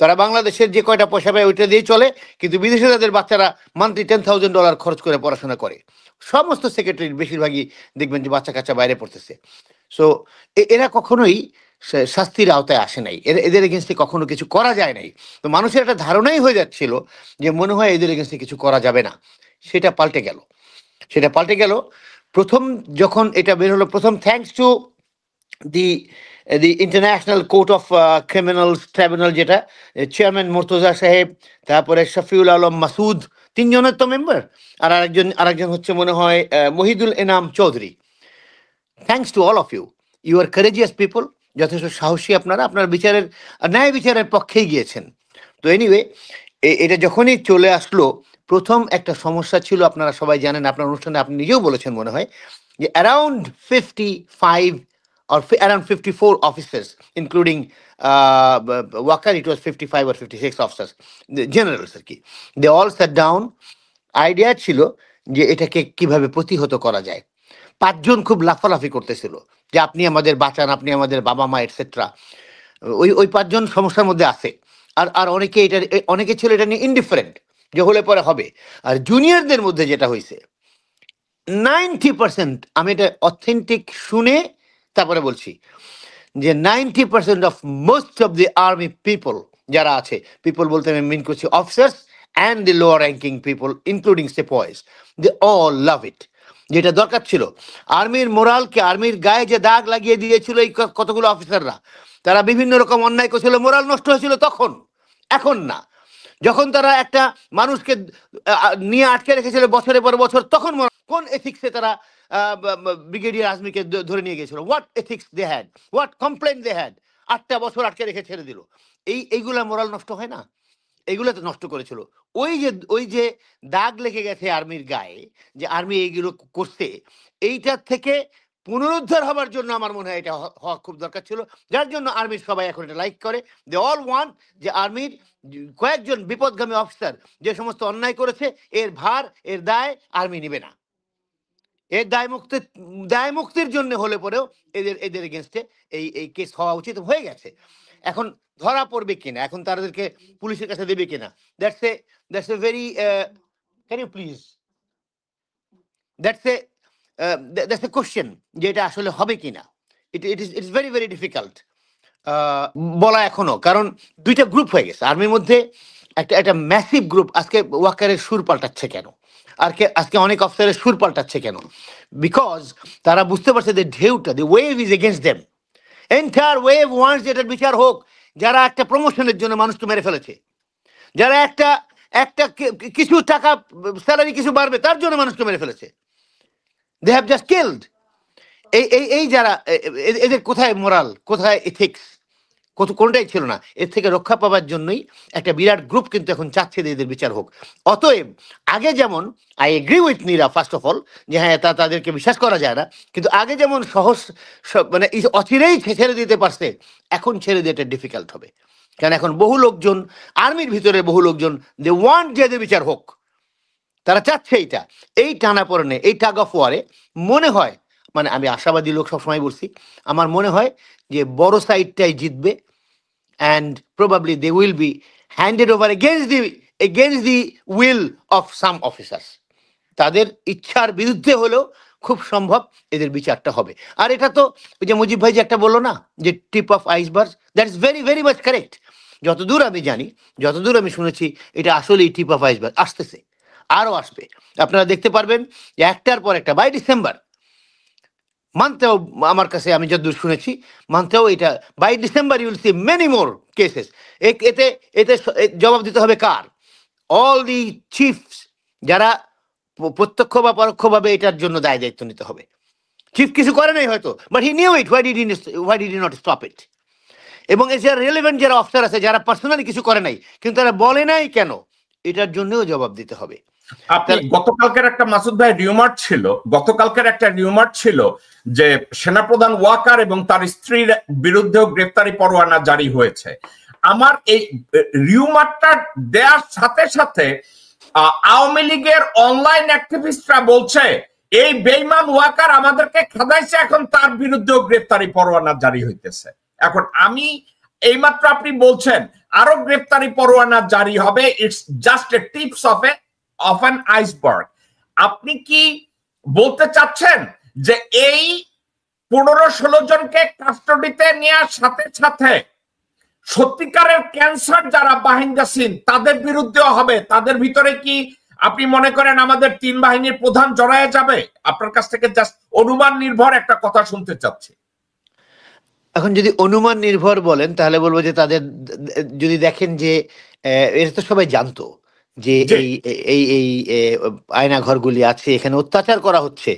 তারা বাংলাদেশের যে কয়টা পয়সা পায় ওইটা দিয়ে চলে, কিন্তু বিদেশে তাদের বাচ্চারা মান্থলি $10,000 খরচ করে পড়াশোনা করে। সমস্ত সেক্রেটারি বেশিরভাগই দেখবেন যে বাচ্চা কাচ্চা বাইরে পড়তেছে। সো এরা কখনোই শাস্তির আওতায় আসে নাই, এদের এগেনস্টে কখনো কিছু করা যায় নাই। তো মানুষের একটা ধারণাই হয়ে যাচ্ছিল যে মনে হয় এদের এগেনস্টে কিছু করা যাবে না। সেটা পাল্টে গেল প্রথম যখন এটা বের হলো। প্রথম thanks to the international court of criminals tribunal, যেটা চেয়ারম্যান মুর্তজা সাহেব, তারপরে শফিউল আলম মাসুদ, 3 জনের তো মেম্বার, আর আরেকজন হচ্ছে মনে হয় Mohidul Enam Chowdhury. Thanks to all of you, you are courageous people, যথেষ্ট সাহসী আপনারা, আপনার ন্যায় বিচারের পক্ষেই গিয়েছেন। তো এনিওয়ে, এটা যখনই চলে আসলো, প্রথম একটা সমস্যা ছিল, আপনারা সবাই জানেন, আপনার অনুষ্ঠানে আপনি নিজেও বলেছেন মনে হয়, যে around 55 or around 54 officers, including Wakar, it was 55 or 56 officers, the generals, they all sat down idea ছিল যে এটাকে কিভাবে প্রতিহত করা যায়। 5 জন খুব লাফালাফি করতেছিল যে আপনি আমাদের বাঁচান, আপনি আমাদের বাবা মা এটসেট্রা। ওই 5 জন সমস্যার মধ্যে আছে। আর অনেকে ছিল এটা নিয়ে ইনডিফারেন্ট যে হলে পরে হবে। আর জুনিয়রদের মধ্যে যেটা হয়েছে 90%, আমি এটা অথেন্টিক শুনে তারপরে বলছি যে 90% of most of the army people যারা আছে, পিপল বলতে আমি মিন করছি officers and the lower ranking people including sepoys, they all love it. যেটা দরকার ছিল আর্মির মোরালকে, আর্মির গায়ে যে দাগ লাগিয়ে দিয়েছিল এই কতগুলো অফিসাররা, তারা বিভিন্ন রকম অন্যায় করেছিল, মোরাল নষ্ট হয়েছিল তখন, এখন না। যখন তারা একটা মানুষকে নিয়ে আটকে রেখেছিল বছরের পর বছর, তখন কোন এথিক্সে তারা ব্রিগেডিয়ার আজমিকে ধরে নিয়ে গেছিল? What ethics they had, what complain they had? 8টা বছর আটকে রেখে ছেড়ে দিল। এইগুলা মোরাল নষ্ট হয় না? এইগুলো তো নষ্ট করেছিল। ওই যে দাগ লেগে গেছে আর্মির গায়ে, যে আর্মি এইগুলো করছে, এইটার থেকে পুনরুদ্ধার হবার জন্য আমার মনে হয় এটা হওয়া খুব দরকার ছিল। যার জন্য আর্মির সবাই এখন এটা লাইক করে। দে অল ওয়ান্ট যে আর্মির কয়েকজন বিপদগামী অফিসার যে সমস্ত অন্যায় করেছে, এর ভার, এর দায় আর্মি নিবে না। এর দায় মুক্তির জন্য হলে পরেও এদের এগেনস্টে এই কেস হওয়া উচিত, হয়ে গেছে। এখন ধরা পড়বে কিনা, এখন তাদেরকে পুলিশের কাছে দেবে কিনা, that's a very can you please, that's a question যে এটা আসলে হবে কিনা। ইটস ভেরি ভেরি ডিফিকাল্ট বলা এখনো, কারণ 2টা গ্রুপ হয়ে গেছে আর্মির মধ্যে। একটা ম্যাসিভ গ্রুপ আজকে ওয়াকারের সুর পাল্টাচ্ছে কেন, আজকে অনেক অফিসারের সুর পাল্টাচ্ছে কেন? বিকজ তারা বুঝতে পারছে যে ঢেউটা, the wave is against them. Entire wave wants যেটার বিচার হোক। যারা একটা প্রমোশনের জন্য মানুষকে মেরে ফেলেছে, যারা একটা কিছু টাকা স্যালারি কিছু বাড়বে তার জন্য মানুষকে মেরে ফেলেছে, দে হ্যাভ জাস্ট কিলড। এই যারা এদের কোথায় মোরাল, কোথায় এথিক্স, কোনটাই ছিল না। এর থেকে রক্ষা পাওয়ার জন্যই একটা বিরাট গ্রুপ কিন্তু এখন চাচ্ছে যে এদের বিচার হোক। অতএব আগে যেমন, I agree with Neera first of all, যে হ্যাঁ তাদেরকে বিশ্বাস করা যায় না, কিন্তু আগে যেমন সহজ মানে অচিরেই ছেড়ে দিতে পারছে, এখন ছেড়ে দিতে ডিফিকাল্ট হবে। কারণ এখন বহু লোকজন আর্মির ভিতরে, বহু লোকজন দে ওয়ান্ট যে এদের বিচার হোক, তারা চাচ্ছে এইটা। এই টানাপোড়েনে, এই টাগ অফ ওয়ারে মনে হয়, মানে আমি আশাবাদী লোক সবসময় বলছি, আমার মনে হয় যে বড় সাইডটাই জিতবে, and probably they will be handed over against the will of some officers. তাদের ইচ্ছার বিরুদ্ধে হলেও খুব সম্ভব এদের বিচারটা হবে। আর এটা তো ওই যে মুজিব ভাই যে একটা বললো না, যে tip of iceberg, that is very very much correct. যতদূর আমি জানি, যতদূর আমি শুনেছি, এটা আসলেই টিপ অফ আইসবার্গ। আসতেছে, আরও আসবে। আপনারা দেখতে পারবেন যে একটার পর একটা, বাই ডিসেম্বর মানতেও, আমার কাছে আমি যতদূর শুনেছি, মানতেও এটা by December you will see many more cases. এতে জবাব দিতে হবে কার? অল দি চিফস, যারা প্রত্যক্ষ বা পরোক্ষভাবে এটার জন্য দায় দায়িত্ব নিতে হবে। চিফ কিছু করে নাই হয়তো, but he knew it, why did he not stop it? এবং যারা রেলেভেন্ট যারা অফিসার আছে, যারা পার্সোনালি কিছু করে নাই কিন্তু তারা বলে নাই কেন, এটার জন্যও জবাব দিতে হবে। আপনি গতকালকের একটা মাসুদ ভাই গতকালকের একটা রিউমার ছিল যে সেনাপ্রধান ওয়াকার এবং তার স্ত্রীর বিরুদ্ধেও গ্রেফতারি পরোয়ানা জারি হয়েছে। আমার এই রিউমারটা দেওয়ার সাথে সাথে আওয়ামী লীগের অনলাইন অ্যাক্টিভিস্টরা বলছে এই বেঈমান ওয়াকার আমাদেরকে খাদাইছে, এখন তার বিরুদ্ধেও গ্রেফতারি পরোয়ানা জারি হইতেছে। এখন আমি এইমাত্র আপনি বলছেন আরো গ্রেফতারি পরোয়ানা জারি হবে, it's just a tips of an iceberg. আপনি কি বলতে চাচ্ছেন যে এই 15-16 জনকে কাস্টডিতে নেওয়ার সাথে সাথে সত্যিকারের ক্যান্সার যারা বাহিনী সিন তাদের বিরুদ্ধেও হবে? তাদের ভিতরে কি আপনি মনে করেন আমাদের 3 বাহিনীর প্রধান জড়ায় যাবে? আপনার কাছ থেকে জাস্ট অনুমান নির্ভর একটা কথা শুনতে চাচ্ছি। এখন যদি অনুমান নির্ভর বলেন, তাহলে বলবো যে তাদের, যদি দেখেন যে এটা তো সবাই জানতো যে এই আয়না ঘরগুলি আছে, এখানে অত্যাচার করা হচ্ছে।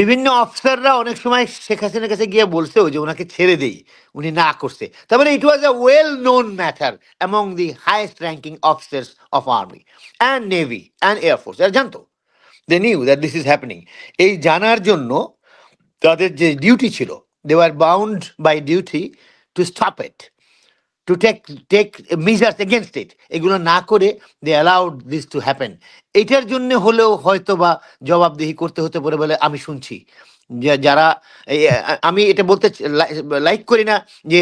বিভিন্ন অফিসাররা অনেক সময় শেখ হাসিনার কাছে গিয়ে বলছেও যে ওনাকে ছেড়ে দেই, উনি না করছে। তার মানে it was a well known matter among the highest ranking officers of army and navy and air force. এরা জানতো, they knew that this is happening. এই জানার জন্য তাদের যে ডিউটি ছিল, they were bound by duty to stop it. to take measures against it. এগুলো না করে they allowed this to happen. এটার জন্য হলেও হয়তো বা জবাবদিহি করতে হতে পারে বলে আমি শুনছি। যারা আমি এটা বলতে লাইক করি না যে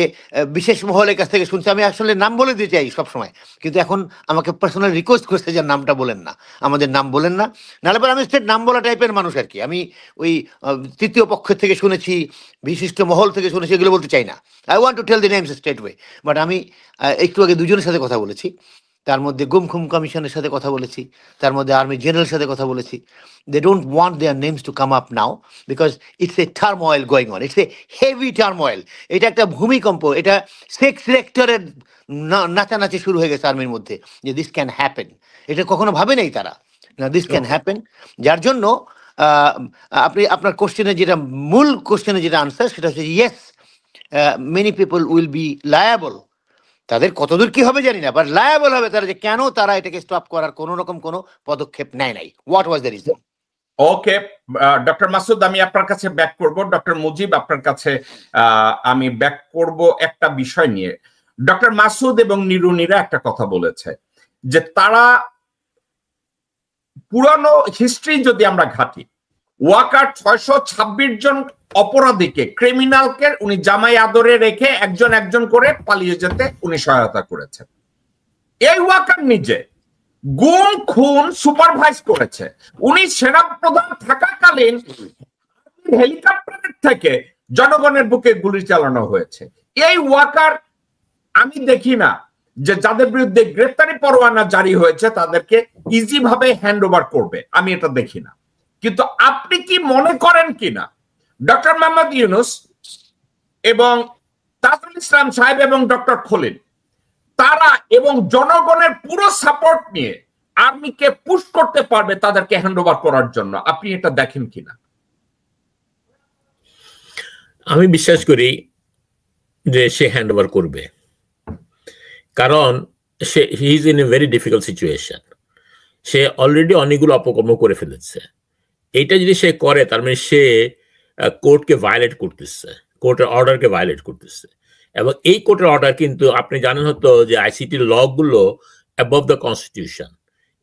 বিশেষ মহলের কাছ থেকে শুনছি, আমি আসলে নাম বলে দিতে চাই সবসময়, কিন্তু এখন আমাকে পার্সোনাল রিকোয়েস্ট করছে যে নামটা বলেন না, আমাদের নাম বলেন না, নাহলে পরে আমি স্টেট নাম বলা টাইপের মানুষ আর কি। আমি ওই তৃতীয় পক্ষের থেকে শুনেছি, বিশিষ্ট মহল থেকে শুনেছি, এগুলো বলতে চাই না। I want to tell the names straight way. But আমি একটু আগে দুজনের সাথে কথা বলেছি, তার মধ্যে গুম খুম কমিশনের সাথে কথা বলেছি, তার মধ্যে আর্মি জেনারেল সাথে কথা বলেছি। They don't want their names to come up now because it's a turmoil going on. It's a heavy turmoil. এটা একটা ভূমিকম্প, এটা সেক্স রেক্টরের নাচানাচি শুরু হয়ে গেছে আর্মির মধ্যে যে দিস ক্যান হ্যাপেন। এটা কখনো ভাবে নাই তারা, না দিস ক্যান হ্যাপেন। যার জন্য আপনি আপনার কোশ্চেনে যেটা মূল কোশ্চেনে যেটা আনসার সেটা হচ্ছে yes, many people will be liable. তাদের কতদূর কি হবে জানি না, বাট লায়াবল হবে তারা, যে কেন তারা এটাকে স্টপ করার কোন রকম কোনো পদক্ষেপ নেয় নাই। What was the reason? Okay doctor Masud, আমি আপনার কাছে ব্যাক করব। ডক্টর মুজিব, আপনার কাছে আমি ব্যাক করব একটা বিষয় নিয়ে। ডক্টর মাসুদ এবং নিরুনিরা একটা কথা বলেছে যে তারা পুরানো হিস্ট্রি যদি আমরা ঘাটি, ওয়াকার 626 জন অপরাধীকে, ক্রিমিনালকে উনি জামাই আদরে রেখে একজন একজন করে পালিয়ে যেতে উনি সহায়তা করেছেন। এই ওয়াকার নিজে গুম খুন সুপারভাইজ করেছে। উনি সেনাপ্রধান থাকাকালীন হেলিকপ্টারের থেকে জনগণের বুকে গুলি চালানো হয়েছে। এই ওয়াকার আমি দেখি না যে যাদের বিরুদ্ধে গ্রেফতারি পরোয়ানা জারি হয়েছে তাদেরকে ইজি ভাবে হ্যান্ড ওভার করবে, আমি এটা দেখি না। কিন্তু আপনি কি মনে করেন কিনা ডক্টর মোহাম্মদ ইউনূস এবং তাজুল ইসলাম সাহেব এবং ডক্টর খলিল তারা এবং জনগণের পুরো সাপোর্ট নিয়ে আর্মিকে পুশ করতে পারবে তাদেরকে হ্যান্ড ওভার করার জন্য? আপনি এটা দেখেন কিনা? আমি বিশ্বাস করি যে সে হ্যান্ড ওভার করবে, কারণ সে he is in a very difficult situation. সে অলরেডি অনেকগুলো অপকর্ম করে ফেলেছে। এইটা যদি সে করে তার মানে সে কোর্টকে ভায়োলেট করতেছে, কোর্টের অর্ডারকে ভায়োলেট করতেছে। এবং এই কোর্টের অর্ডার কিন্তু আপনি জানেন হতো যে আইসিটি ল গুলো অ্যাবভ দ্য কনস্টিটিউশন।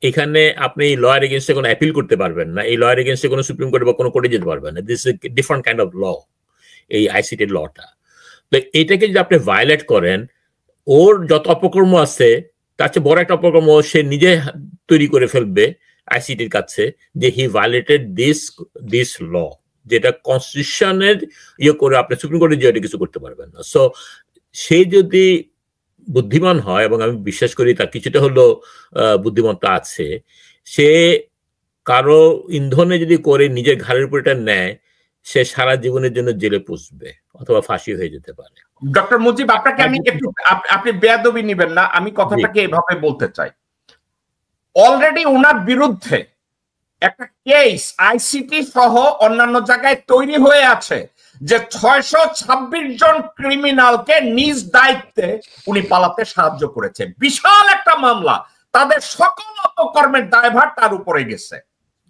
এখানে আপনি এই লয়ের এগেনস্টে কোনো অ্যাপিল করতে পারবেন না, এই লয়ের এগেনস্টে কোনো সুপ্রিম কোর্টে বা কোনো কোর্টে যেতে পারবেন না। This is different kind of law, এই আইসিটি লটা। তো এইটাকে যদি আপনি ভায়োলেট করেন, ওর যত অপকর্ম আছে তার চেয়ে বড় একটা অপকর্ম সে নিজে তৈরি করে ফেলবে আইসিটির কাছে, যে হি ভায়োলেটেড দিস ল, যেটা কনস্টিটিউশনের ইয়ে করে আপনি সুপ্রিম কোর্টে যে কিছু করতে পারবেন না। সো সে যদি বুদ্ধিমান হয়, এবং আমি বিশ্বাস করি তার কিছুটা হলো বুদ্ধিমত্তা আছে, সে কারো ইন্ধনে যদি করে নিজের ঘাড়ের উপর এটা নেয়, সে সারা জীবনের জন্য জেলে পুষবে অথবা ফাঁসি হয়ে যেতে পারে। ডক্টর মুজিব, আপনাকে আমি একটু, আপনি বেয়াদবি নিবেন না, আমি কথাটাকে এভাবে বলতে চাই। অলরেডি ওনার বিরুদ্ধে একটা কেস আইসিটি সহ অন্যান্য জায়গায় তৈরি হয়ে আছে যে 626 জন ক্রিমিনালকে নিজ দায়িত্বে উনি পালাতে সাহায্য করেছে। বিশাল একটা মামলা, তাদের সকল অপকর্মের দায়ভার তার উপরে গেছে।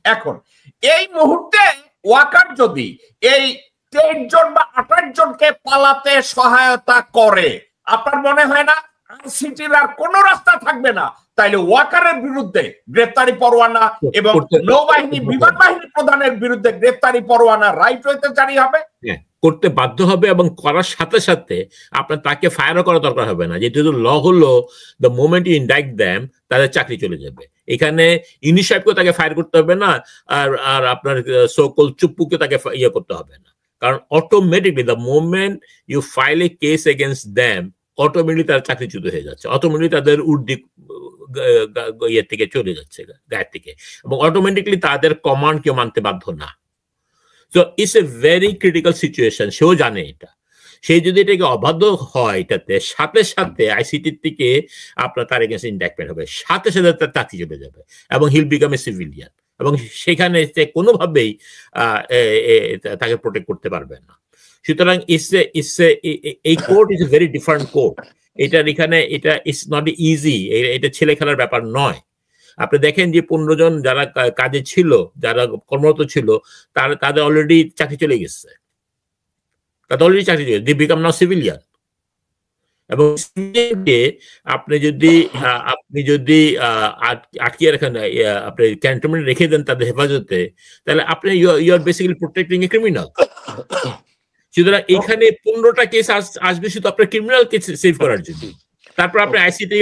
এখন এই মুহূর্তে ওয়াকার যদি এই 23 জন বা 28 জনকে পালাতে সহায়তা করে, আপনার মনে হয় না আইসিটির আর কোনো রাস্তা থাকবে না? তাইলে ওয়াকারের বিরুদ্ধে গ্রেফতারি পরোয়ানা এবং নৌবাহিনী বিমান বাহিনী প্রধানের বিরুদ্ধে গ্রেফতারি পরোয়ানা রাইট হইতে জারি হবে, করতে বাধ্য হবে। এবং করার সাথে সাথে আপনার তাকে ফায়ারও করা দরকার হবে না, যেহেতু ল হলো দ্য মোমেন্ট ইউ ইন্ডাইক্ট দ্যাম তাদের চাকরি চলে যাবে। এখানে ইউনিস সাহেবকেও তাকে ফায়ার করতে হবে না, আর আপনার সকল চুপ্পুকে তাকে ইয়ে করতে হবে না, কারণ automatically the moment you file a case against them, automatically তার চাকরিচ্যুত হয়ে যাচ্ছে, অটোমেটিকলি তাদের উর্দি ইয়ে থেকে চলে যাচ্ছে গায়ের থেকে, এবং অটোমেটিকলি তাদের কমান্ড কেউ মানতে বাধ্য না। So it's a very critical situation, সেও জানে এটা। সে যদি এটাকে অবাধ্য হয়, এটাতে সাথে সাথে আইসিটির থেকে আপনার তার এগেন্সট ইন্ডাক্টমেন্ট হবে, সাথে সাথে তার চাকরি চলে যাবে, এবং হিল বিকাম এ সিভিলিয়ান, এবং সেখানে সে কোনোভাবেই তাকে প্রোটেক্ট করতে পারবে না। সুতরাং এই court is a very different court. এটার এখানে এটা ইটস নট ইজি, এটা ছেলে খেলার ব্যাপার নয়। আপনি দেখেন যে 15 জন যারা কাজে ছিল, যারা কর্মরত ছিল, তাদের অলরেডি চাকরি চলে গেছে, তাদের অলরেডি চাকরি চলে, দি বিকাম নাও সিভিলিয়ান। এবং আপনি যদি আটকিয়ে রাখেন, আপনি ক্যান্টনমেন্ট রেখে দেন তাদের হেফাজতে, তাহলে আপনি you are basically protecting a criminal. সুতরাং এখানে 15টা কেস আসবে শুধু আপনার ক্রিমিনাল কেস সেভ করার জন্য। তারপর আপনি আইসিটি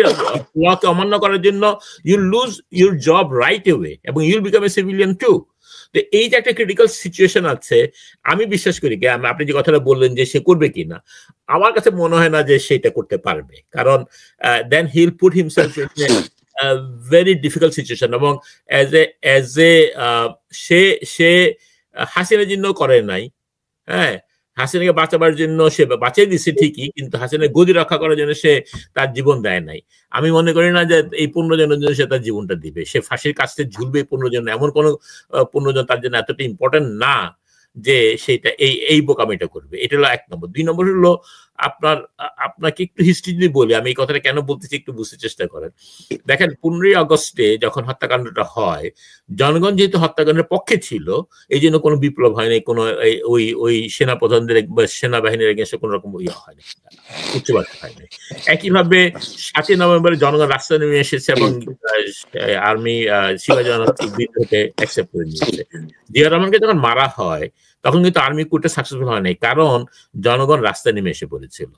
লকে অমান্য করার জন্য you lose your job right away এবং you'll become a civilian too. তো এই যে একটা ক্রিটিক্যাল সিচুয়েশন আছে, আমি বিশ্বাস করি আপনি যে কথাটা বললেন যে সে করবে কিনা, আমার কাছে মনে হয় না যে সেটা করতে পারবে, কারণ then he will put himself in a very difficult situation. এবং সে হাসিনার জন্য করে নাই, হ্যাঁ, হাসিনাকে বাঁচাবার জন্য সে বাঁচিয়ে দিচ্ছে ঠিকই, কিন্তু হাসিনার গদি রক্ষা করার জন্য সে তার জীবন দেয় নাই। আমি মনে করি না যে এই 15 জনের জন্য সে তার জীবনটা দিবে। সে ফাঁসির কাছে ঝুলবে 15 জন, এমন কোন 15 জন তার জন্য এতটা ইম্পর্টেন্ট না যে সেটা এই বোকামিটা করবে। এটা হলো 1 নম্বর। 2 নম্বর হলো আপনাকে একটু হিস্ট্রি যদি বলি, আমি এই কথাটা কেন বলতেছি একটু বুঝতে চেষ্টা করেন। দেখেন 15ই আগস্টে যখন হত্যাকাণ্ডটা হয়, জনগণ যেহেতু হত্যাকাণ্ডের পক্ষে ছিল, এই জন্য কোনো বিপ্লব হয়নি, কোনো ওই সেনাপ্রধানদের বা সেনাবাহিনীর এগেন্সে কোনো রকম হয়নি, উচ্চবাদ হয়নি। একইভাবে 7ই নভেম্বরে জনগণ রাস্তায় নেমে এসেছে এবং আর্মি শিবাজী বিদ্রোহকে অ্যাকসেপ্ট করে নিয়েছে। জিয়া রহমানকে যখন মারা হয় তখন কিন্তু আর্মি কুটে সাকসেসফুল হয় নাই, কারণ জনগণ রাস্তায় নেমে এসে পড়েছিল।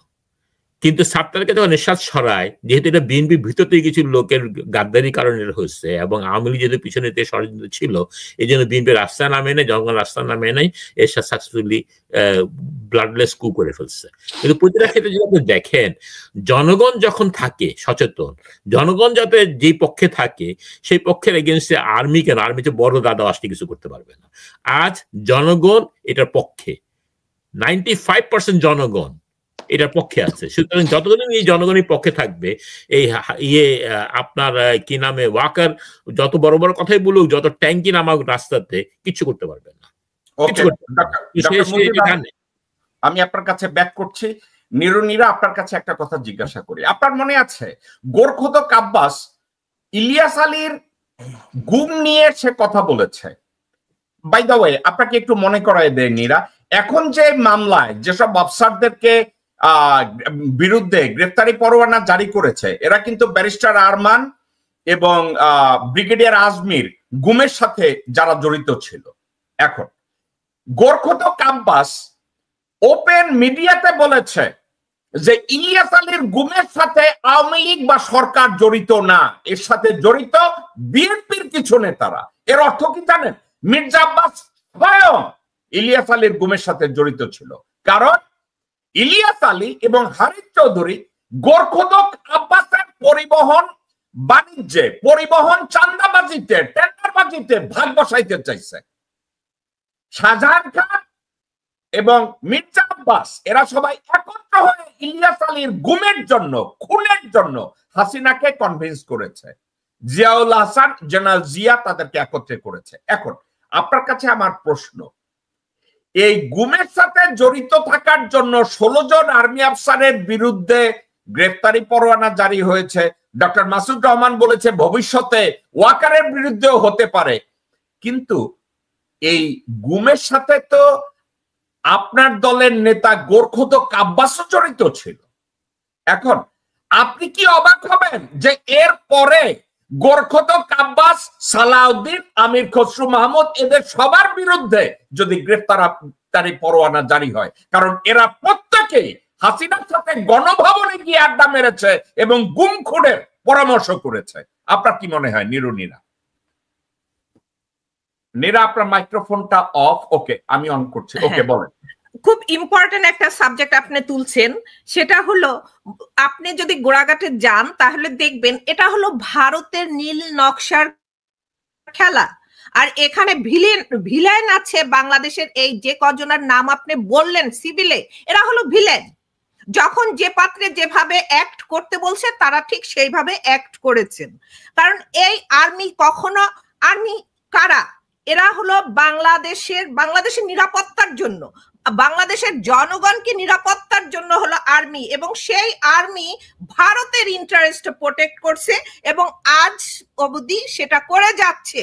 কিন্তু 7 তারিখে যখন নিঃশ্বাস ছড়ায়, যেহেতু এটা বিএনপি ভিতর থেকে কিছু লোকের গাদ্দারির কারণে হচ্ছে এবং আওয়ামী লীগ যেহেতু পিছনে ষড়যন্ত্র ছিল, এই জন্য বিএনপি রাস্তায় নামে নেই, জনগণ রাস্তায় নামে নেই, এর সাথে সাকসেসফুলি ব্লাডলেস কু করে ফেলছে। কিন্তু প্রতিটা ক্ষেত্রে যদি আপনি দেখেন, জনগণ যখন থাকে সচেতন, জনগণ যাতে যেই পক্ষে থাকে সেই পক্ষের এগেনস্টে আর্মি কেন, আর্মিতে বড় দাদা আসলে কিছু করতে পারবে না। আজ জনগণ এটার পক্ষে, 95% জনগণ এটার পক্ষে আছে। সুতরাং যতদিন এই জনগণের পক্ষে থাকবে, এই আপনার কি নামে ওয়াকার যত বড় বড় কথাই বলুক, যত ট্যাঙ্কি নামাক রাস্তাতে, কিছু করতে পারবে না। আমি আপনার কাছে ব্যাক করছি। নিরুনিরা, আপনার কাছে একটা কথা জিজ্ঞাসা করি। আপনার মনে আছে গোরখোদক আব্বাস ইলিয়াস আলীর গুম নিয়ে সে কথা বলেছে? বাই দ্য ওয়ে, আপনাকে একটু মনে করায় দেয় নীরা, এখন যে মামলায় যেসব অফিসারদেরকে বিরুদ্ধে গ্রেফতারি পরোয়ানা জারি করেছে, এরা কিন্তু ব্যারিস্টার আরমান এবং ব্রিগেডিয়ার আজমির গুমের সাথে যারা জড়িত ছিল। এখন গোরখোদক আব্বাস ওপেন মিডিয়াতে বলেছে যে ইলিয়াস আলীর গুমের সাথে আওয়ামী লীগ বা সরকার জড়িত না, এর সাথে জড়িত বিএনপির কিছু নেতারা। এর অর্থ কি জানেন? মির্জা আব্বাস স্বয়ং ইলিয়াস আলীর গুমের সাথে জড়িত ছিল, কারণ ইলিয়াস আলী এবং হারিস চৌধুরী গোরখোদক আব্বাসের পরিবহন বাণিজ্যে, পরিবহন চাঁদাবাজিতে, টেন্ডারবাজিতে ভাগ বসাইতে চাইছে। শাহজাহান খান এবং মির্জা আব্বাস এরা সবাই একত্র হয়ে ইলিয়াস আলীর গুমের জন্য, খুনের জন্য হাসিনাকে কনভিন্স করেছে। জিয়াউল হাসান, জেনারেল জিয়া তাদেরকে একত্রে করেছে। এখন আপনার কাছে আমার প্রশ্ন, এই গুমের সাথে জড়িত থাকার জন্য 16 জন আর্মি আফসারের বিরুদ্ধে গ্রেফতারি পরোয়ানা জারি হয়েছে। ডক্টর মাসুদ রহমান বলেছে ভবিষ্যতে ওয়াকারের বিরুদ্ধেও হতে পারে, কিন্তু এই গুমের সাথে তো আপনার দলের নেতা গোরখোদক আব্বাসও জড়িত ছিল। এখন আপনি কি অবাক হবেন যে এর পরে গোরখোদক আব্বাস, সালাউদ্দিন, আমির খসরু মাহমুদ এদের সবার বিরুদ্ধে যদি গ্রেফতারি পরোয়ানা জারি হয়? কারণ এরা প্রত্যেকেই হাসিনার সাথে গণভবনে গিয়ে আড্ডা মেরেছে এবং গুম খুনের পরামর্শ করেছে। আপনার কি মনে হয় নিরুনিরা? নীরা, আপনার মাইক্রোফোনটা অফ। ওকে, আমি অন করছি। ওকে, বলেন। খুব ইম্পর্টেন্ট একটা সাবজেক্ট আপনি তুলছেন, সেটা হলো আপনি যদি গোড়াঘাটে যান তাহলে দেখবেন এটা হলো ভারতের নীল নকশার খেলা। আর এখানে ভিলেন আছে বাংলাদেশের, এই যে কজনের নাম আপনি বললেন সিভিলে, এরা হলো ভিলেন। যখন যে পাত্রে যেভাবে অ্যাক্ট করতে বলছে তারা ঠিক সেইভাবে অ্যাক্ট করেছেন। কারণ এই আর্মি কখনো, আর্মি কারা? এরা হলো বাংলাদেশের নিরাপত্তার জন্য, বাংলাদেশের জনগণকে নিরাপত্তার জন্য হলো আর্মি, এবং সেই আর্মি ভারতের ইন্টারেস্ট প্রোটেক্ট করছে এবং আজ অবধি সেটা করে যাচ্ছে।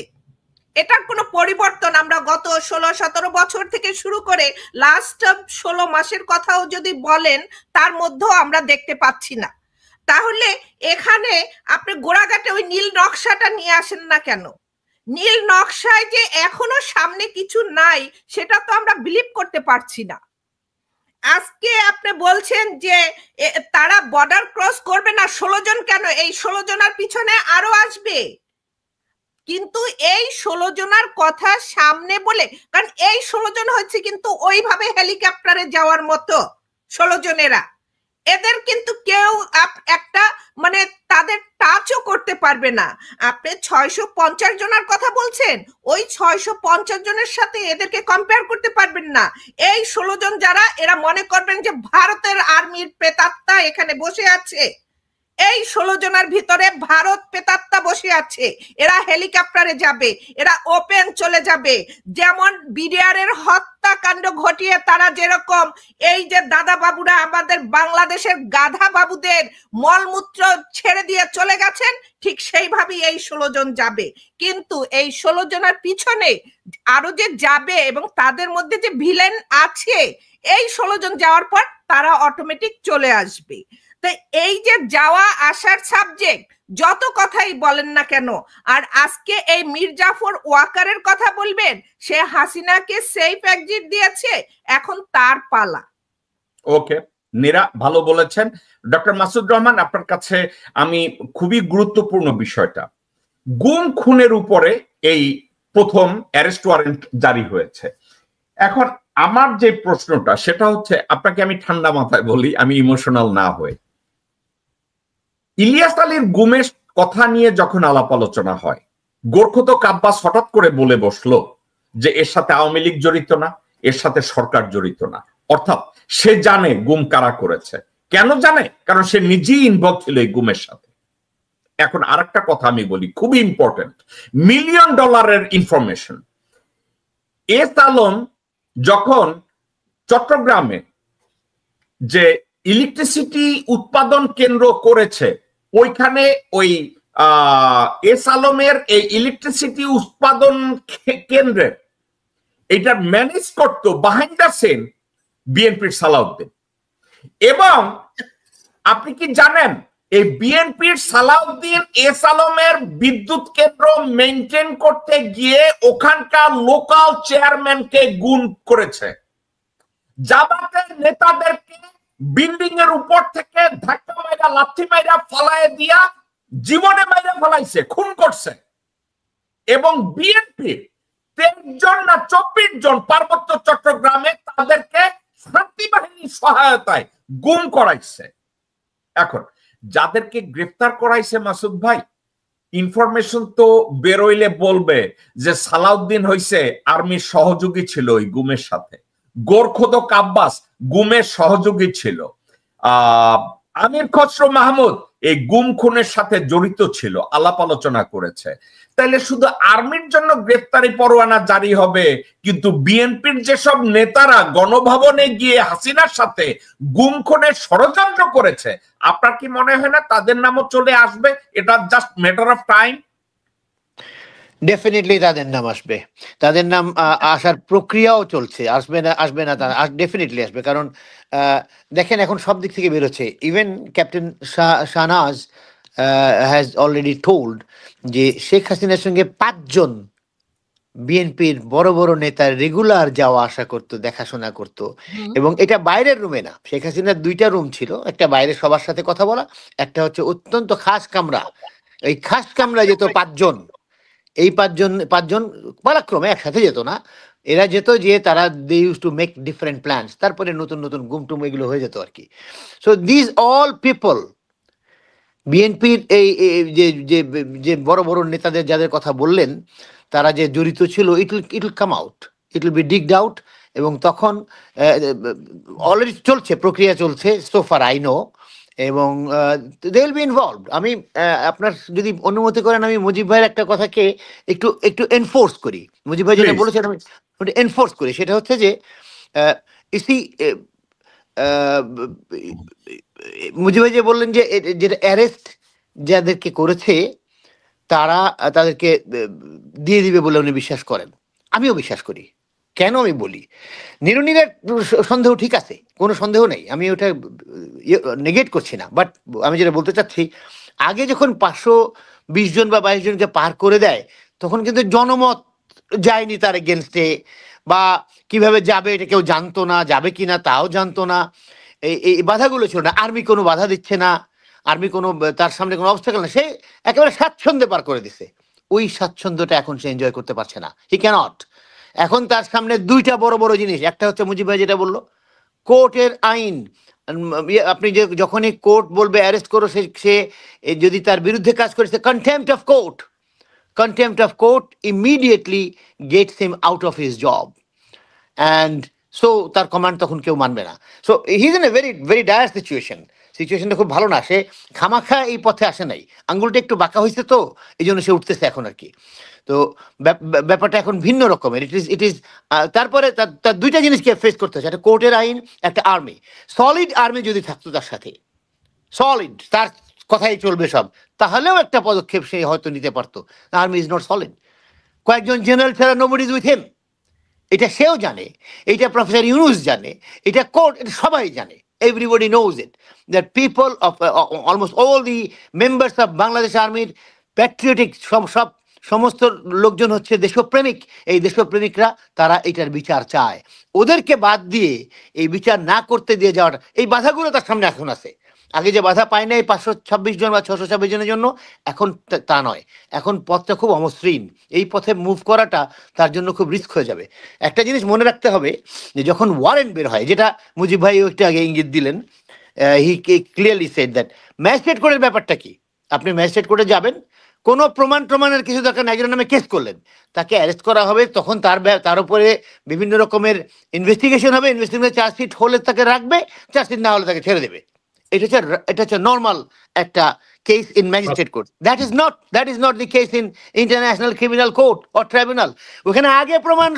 এটার কোনো পরিবর্তন আমরা গত 16-17 বছর থেকে শুরু করে লাস্ট 16 মাসের কথাও যদি বলেন তার মধ্যেও আমরা দেখতে পাচ্ছি না। তাহলে এখানে আপনি গোড়াঘাটে ওই নীল নকশাটা নিয়ে আসেন না কেন? নীল নকশায় যে এখনো সামনে কিছু নাই সেটা তো আমরা বিলিভ করতে পারছি না। আজকে আপনি বলছেন যে তারা বর্ডার ক্রস করবে না, 16 জন কেন, এই 16 জনের পিছনে আরো আসবে, কিন্তু এই 16 জনের কথা সামনে বলে, কারণ এই 16 জন হচ্ছে কিন্তু ওইভাবে হেলিকপ্টারে যাওয়ার মতো 16 জনেরা, এদের কিন্তু কেউ একটা মানে তাদের টাচও করতে পারবে না। আপনি 650 জনের কথা বলছেন, ওই 650 জনের সাথে এদেরকে কম্পেয়ার করতে পারবেন না। এই 16 জন যারা, এরা মনে করবেন যে ভারতের আর্মির প্রেতাত্মা এখানে বসে আছে। এই 16 জনের ভিতরে ভারত প্রেতাত্মা বসে আছে। এরা হেলিকপ্টারে যাবে, এরা ওপেন চলে যাবে। যেমন বিডিআরের হত্যাকাণ্ড ঘটিয়ে তারা যেরকম এই যে দাদা বাবুরা আমাদের বাংলাদেশের গাধা বাবুদের মলমূত্র ছেড়ে দিয়ে চলে গেছেন, ঠিক সেইভাবেই এই 16 জন যাবে। কিন্তু এই 16 জনের পিছনে আরো যে যাবে এবং তাদের মধ্যে যে ভিলেন আছে, এই 16 জন যাওয়ার পর তারা অটোমেটিক চলে আসবে। তো এই যে যাওয়া আসার সাবজেক্ট যত কথাই বলেন না কেন, আর আজকে এই মীর জাফর ওয়াকারের কথা বলবেন, সে হাসিনাকে সেফ এক্সিট দিয়েছে, এখন তার পালা। ওকে নীরা, ভালো বলেছেন। ডক্টর মাসুদ রহমান, আপনার কাছে আমি খুবই গুরুত্বপূর্ণ বিষয়টা, গুম খুনের উপরে এই প্রথম অ্যারেস্ট ওয়ারেন্ট জারি হয়েছে। এখন আমার যে প্রশ্নটা সেটা হচ্ছে, আপনাকে আমি ঠান্ডা মাথায় বলি, আমি ইমোশনাল না হয়ে, ইলিয়াস আলীর গুমের কথা নিয়ে যখন আলাপ আলোচনা হয়, গোরখতক আব্বাস হঠাৎ করে বলে বসলো যে এর সাথে আওয়ামী লীগ জড়িত না, এর সাথে সরকার জড়িত না। অর্থাৎ সে জানে গুম কারা করেছে। কেন জানে? কারণ সে নিজেই ইনভলভ ছিল এই গুমের সাথে। এখন আরেকটা কথা আমি বলি, খুবই important, $1 million information. S Alam যখন চট্টগ্রামে যে ইলেকট্রিসিটি উৎপাদন কেন্দ্র করেছে, ওইখানে ওই এস আলমের এই ইলেকট্রিসিটি উৎপাদন কেন্দ্রের এটা ম্যানেজ করতো বিহাইন্ড দ্য সিন বিএনপির সালাউদ্দিন। এবং আপনি কি জানেন, এই বিএনপির সালাউদ্দিন এস আলমের বিদ্যুৎ কেন্দ্র মেইনটেইন করতে গিয়ে ওখানকার লোকাল চেয়ারম্যানকে গুম করেছে। জামাতের নেতাদেরকে বিল্ডিং এর উপর থেকে ধাক্কা মাইরা লাথি মাইরা ফালায় দিয়া জীবনে মাইরা ফেলাইছে, খুন করছে। এবং বিএনপি 23 জন না 24 জন পার্বত্য চট্টগ্রামে তাদেরকে শান্তি বাহিনীর সহায়তায় গুম করাইছে। এখন যাদেরকে গ্রেফতার করাইছে মাসুদ ভাই, ইনফরমেশন তো বেরোইলে বলবে যে সালাউদ্দিন হইছে আর্মির সহযোগী ছিল ওই গুমের সাথে, গোরখতক আব্বাস গুমের সহযোগী ছিল, আমির খসরু মাহমুদ এই গুম খুনের সাথে জড়িত ছিল, আলাপ আলোচনা করেছে। তাইলে শুধু আর্মির জন্য গ্রেফতারি পরোয়ানা জারি হবে, কিন্তু বিএনপির যেসব নেতারা গণভবনে গিয়ে হাসিনার সাথে গুম খুনের ষড়যন্ত্র করেছে, আপনার কি মনে হয় না তাদের নামও চলে আসবে? এটা just matter of time. Definitely তাদের নাম আসবে, তাদের নাম আসার প্রক্রিয়াও চলছে। আসবে না তারা ডেফিনেটলি আসবে। কারণ দেখেন এখন সব দিক থেকে বেরোচ্ছে। Even captain Shahnaz has already told যে শেখ হাসিনার সঙ্গে 5 জন বিএনপির বড় বড় নেতা রেগুলার যাওয়া আসা করতো, দেখাশোনা করতো। এবং এটা বাইরের রুমে না, শেখ হাসিনার 2টা রুম ছিল, একটা বাইরে সবার সাথে কথা বলা, একটা হচ্ছে অত্যন্ত খাস কামরা। এই খাস কামরা যেত 5 জন, এই 5 জন পালাক্রমে একসাথে যেত না, এরা যেত, যে তারা they use to make different plans, তারপরে নতুন নতুন গুমটুম এগুলো হয়ে যেত আর কি। সো দিস অল পিপল বিএনপির এই যে বড় বড় নেতাদের যাদের কথা বললেন, তারা যে জড়িত ছিল, it will come out, it will be digged out. এবং তখন অলরেডি চলছে, প্রক্রিয়া চলছে, সো ফার আই নো। এবং দে উইল বি ইনভলভড। আমি আপনার যদি অনুমতি করেন, আমি মুজিব ভাইয়ের একটা কথাকে একটু এনফোর্স করি। মুজিব ভাই যেটা বলেছেন আমি এনফোর্স করি, সেটা হচ্ছে যে মুজিব ভাই যে বললেন যে যেটা অ্যারেস্ট যাদেরকে করেছে, তারা তাদেরকে দিয়ে দিবে বলে উনি বিশ্বাস করেন। আমিও বিশ্বাস করি। কেন আমি বলি, নিরুনিরের সন্দেহ ঠিক আছে, কোনো সন্দেহ নেই, আমি ওটা নেগেট করছি না, বাট আমি যেটা বলতে চাচ্ছি, আগে যখন 520 জন বা 22 জনকে পার করে দেয় তখন কিন্তু জনমত যায়নি তার এগেনস্টে, বা কিভাবে যাবে এটা কেউ জানতো না, যাবে কিনা তাও জানতো না, এই বাধাগুলো ছিল না। আর্মি কোনো বাধা দিচ্ছে না, আর্মি কোনো তার সামনে কোনো অবস্থাকেল না, সে একেবারে স্বাচ্ছন্দ্যে পার করে দিছে। ওই স্বাচ্ছন্দ্যটা এখন সে এনজয় করতে পারছে না, হি ক্যানট। এখন তার সামনে দুইটা বড় বড় জিনিস, একটা হচ্ছে মুজিব ভাই যেটা বললো, কোর্টের আইন। আপনি যে যখনই কোর্ট বলবে অ্যারেস্ট করো, সে যদি তার বিরুদ্ধে কাজ করেছে, contempt of court, contempt of court immediately gets him out of his job, and so তার কমান্ড তখন কেউ মানবে না। So he is in a very very dire সিচুয়েশনটা খুব ভালো না। সে খামাখা এই পথে আসে নাই, আঙ্গুলটা একটু বাঁকা হয়েছে তো এই জন্য সে উঠতেছে এখন আর কি। তো ব্যাপারটা এখন ভিন্ন রকমের। ইট ইজ তারপরে তার দুইটা জিনিসকে ফেস করতে হচ্ছে, একটা কোর্টের আইন, একটা আর্মি। সলিড আর্মি যদি থাকতো তার সাথে, সলিড, তার কথাই চলবে সব, তাহলেও একটা পদক্ষেপ সে হয়তো নিতে পারতো। Army is not solid. কয়েকজন জেনারেল ছাড়া নোবডি ইজ উইথ হিম, এটা সেও জানে, এটা প্রফেসর ইউনুস জানে, এটা কোর্ট, এটা সবাই জানে। Everybody knows it, that people of almost all the members of Bangladesh Army patriotic, সমস্ত লোকজন হচ্ছে দেশপ্রেমিক। এই দেশপ্রেমিকরা তারা এটার বিচার চায়। ওদেরকে বাদ দিয়ে এই বিচার না করতে দিয়ে যাওয়াটা, এই বাধাগুলো তার সামনে এখন আছে। আগে যে বাধা পায় না এই 526 জন বা 626 জনের জন্য, এখন তা নয়। এখন পথটা খুব অমসৃণ, এই পথে মুভ করাটা তার জন্য খুব রিস্ক হয়ে যাবে। একটা জিনিস মনে রাখতে হবে, যে যখন ওয়ারেন্ট বের হয়, যেটা মুজিব ভাই একটু আগে ইঙ্গিত দিলেন, হি ক্লিয়ারলি সেড দ্যাট ম্যাজিস্ট্রেট কোর্টের ব্যাপারটা কি। আপনি ম্যাজিস্ট্রেট কোর্টে যাবেন, কোনো প্রমাণের কিছু দরকার না, একজনের নামে কেস করলেন, তাকে অ্যারেস্ট করা হবে, তখন তার উপরে বিভিন্ন রকমের ইনভেস্টিগেশন হবে, ইনভেস্টিগেশন চার্জশিট হলে তাকে রাখবে, চার্জশিট না হলে তাকে ছেড়ে দেবে। এটা হচ্ছে নর্মাল একটা case in magistrate court. That is not the case in international criminal court or tribunal. ওখানে আগে প্রমাণ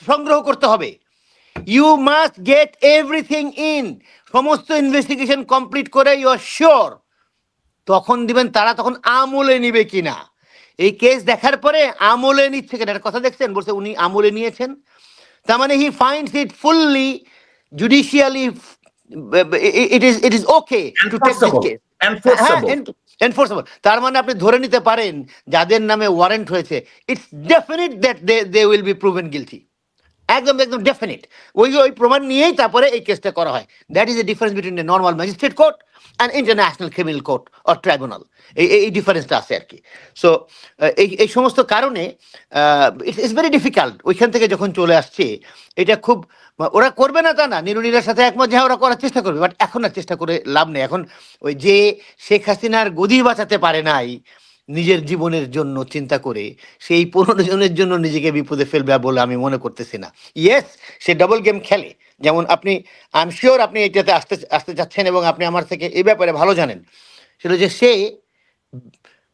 সংগ্রহ করতে হবে। You must get everything in, সমস্ত ইনভেস্টিগেশন কমপ্লিট করে ইউ আর শিওর, তখন দিবেন। তারা তখন আমলে নিবে কিনা, এই কেস দেখার পরে আমলে নিচ্ছে কিনা, একটা কথা দেখছেন, বলছে উনি আমলে নিয়েছেন, তার মানে হি finds it fully judicially, it is okay to take this case, enforceable. তার মানে আপনি ধরে নিতে পারেন যাদের নামে ওয়ারেন্ট হয়েছে, it's definite that they will be proven guilty, একদম ডেফিনিট। ওই প্রমাণ নিয়েই তারপরে এই কেসটা করা হয়। That is a difference between a normal magistrate court and international criminal court or tribunal. এই ডিফারেন্সটা আছে আর কি। সো এই সমস্ত কারণে ইটস ভেরি ডিফিকাল্ট। ওইখান থেকে যখন চলে আসছে, এটা খুব, ওরা করবে না তা না, নিরুনিরার সাথে একমত, যে ওরা করার চেষ্টা করবে, বাট এখন আর চেষ্টা করে লাভ নেই। এখন ওই যে শেখ হাসিনার গদি বাঁচাতে পারে নাই নিজের জীবনের জন্য চিন্তা করে, সেই 15 জনের জন্য নিজেকে বিপদে ফেলবে বলে আমি মনে করতেছি না। ইয়েস, সে ডাবল গেম খেলে, যেমন আপনি, আই এম শিওর আপনি এটাতে আসতে যাচ্ছেন এবং আপনি আমার থেকে এই ব্যাপারে ভালো জানেন। সেটা যে সে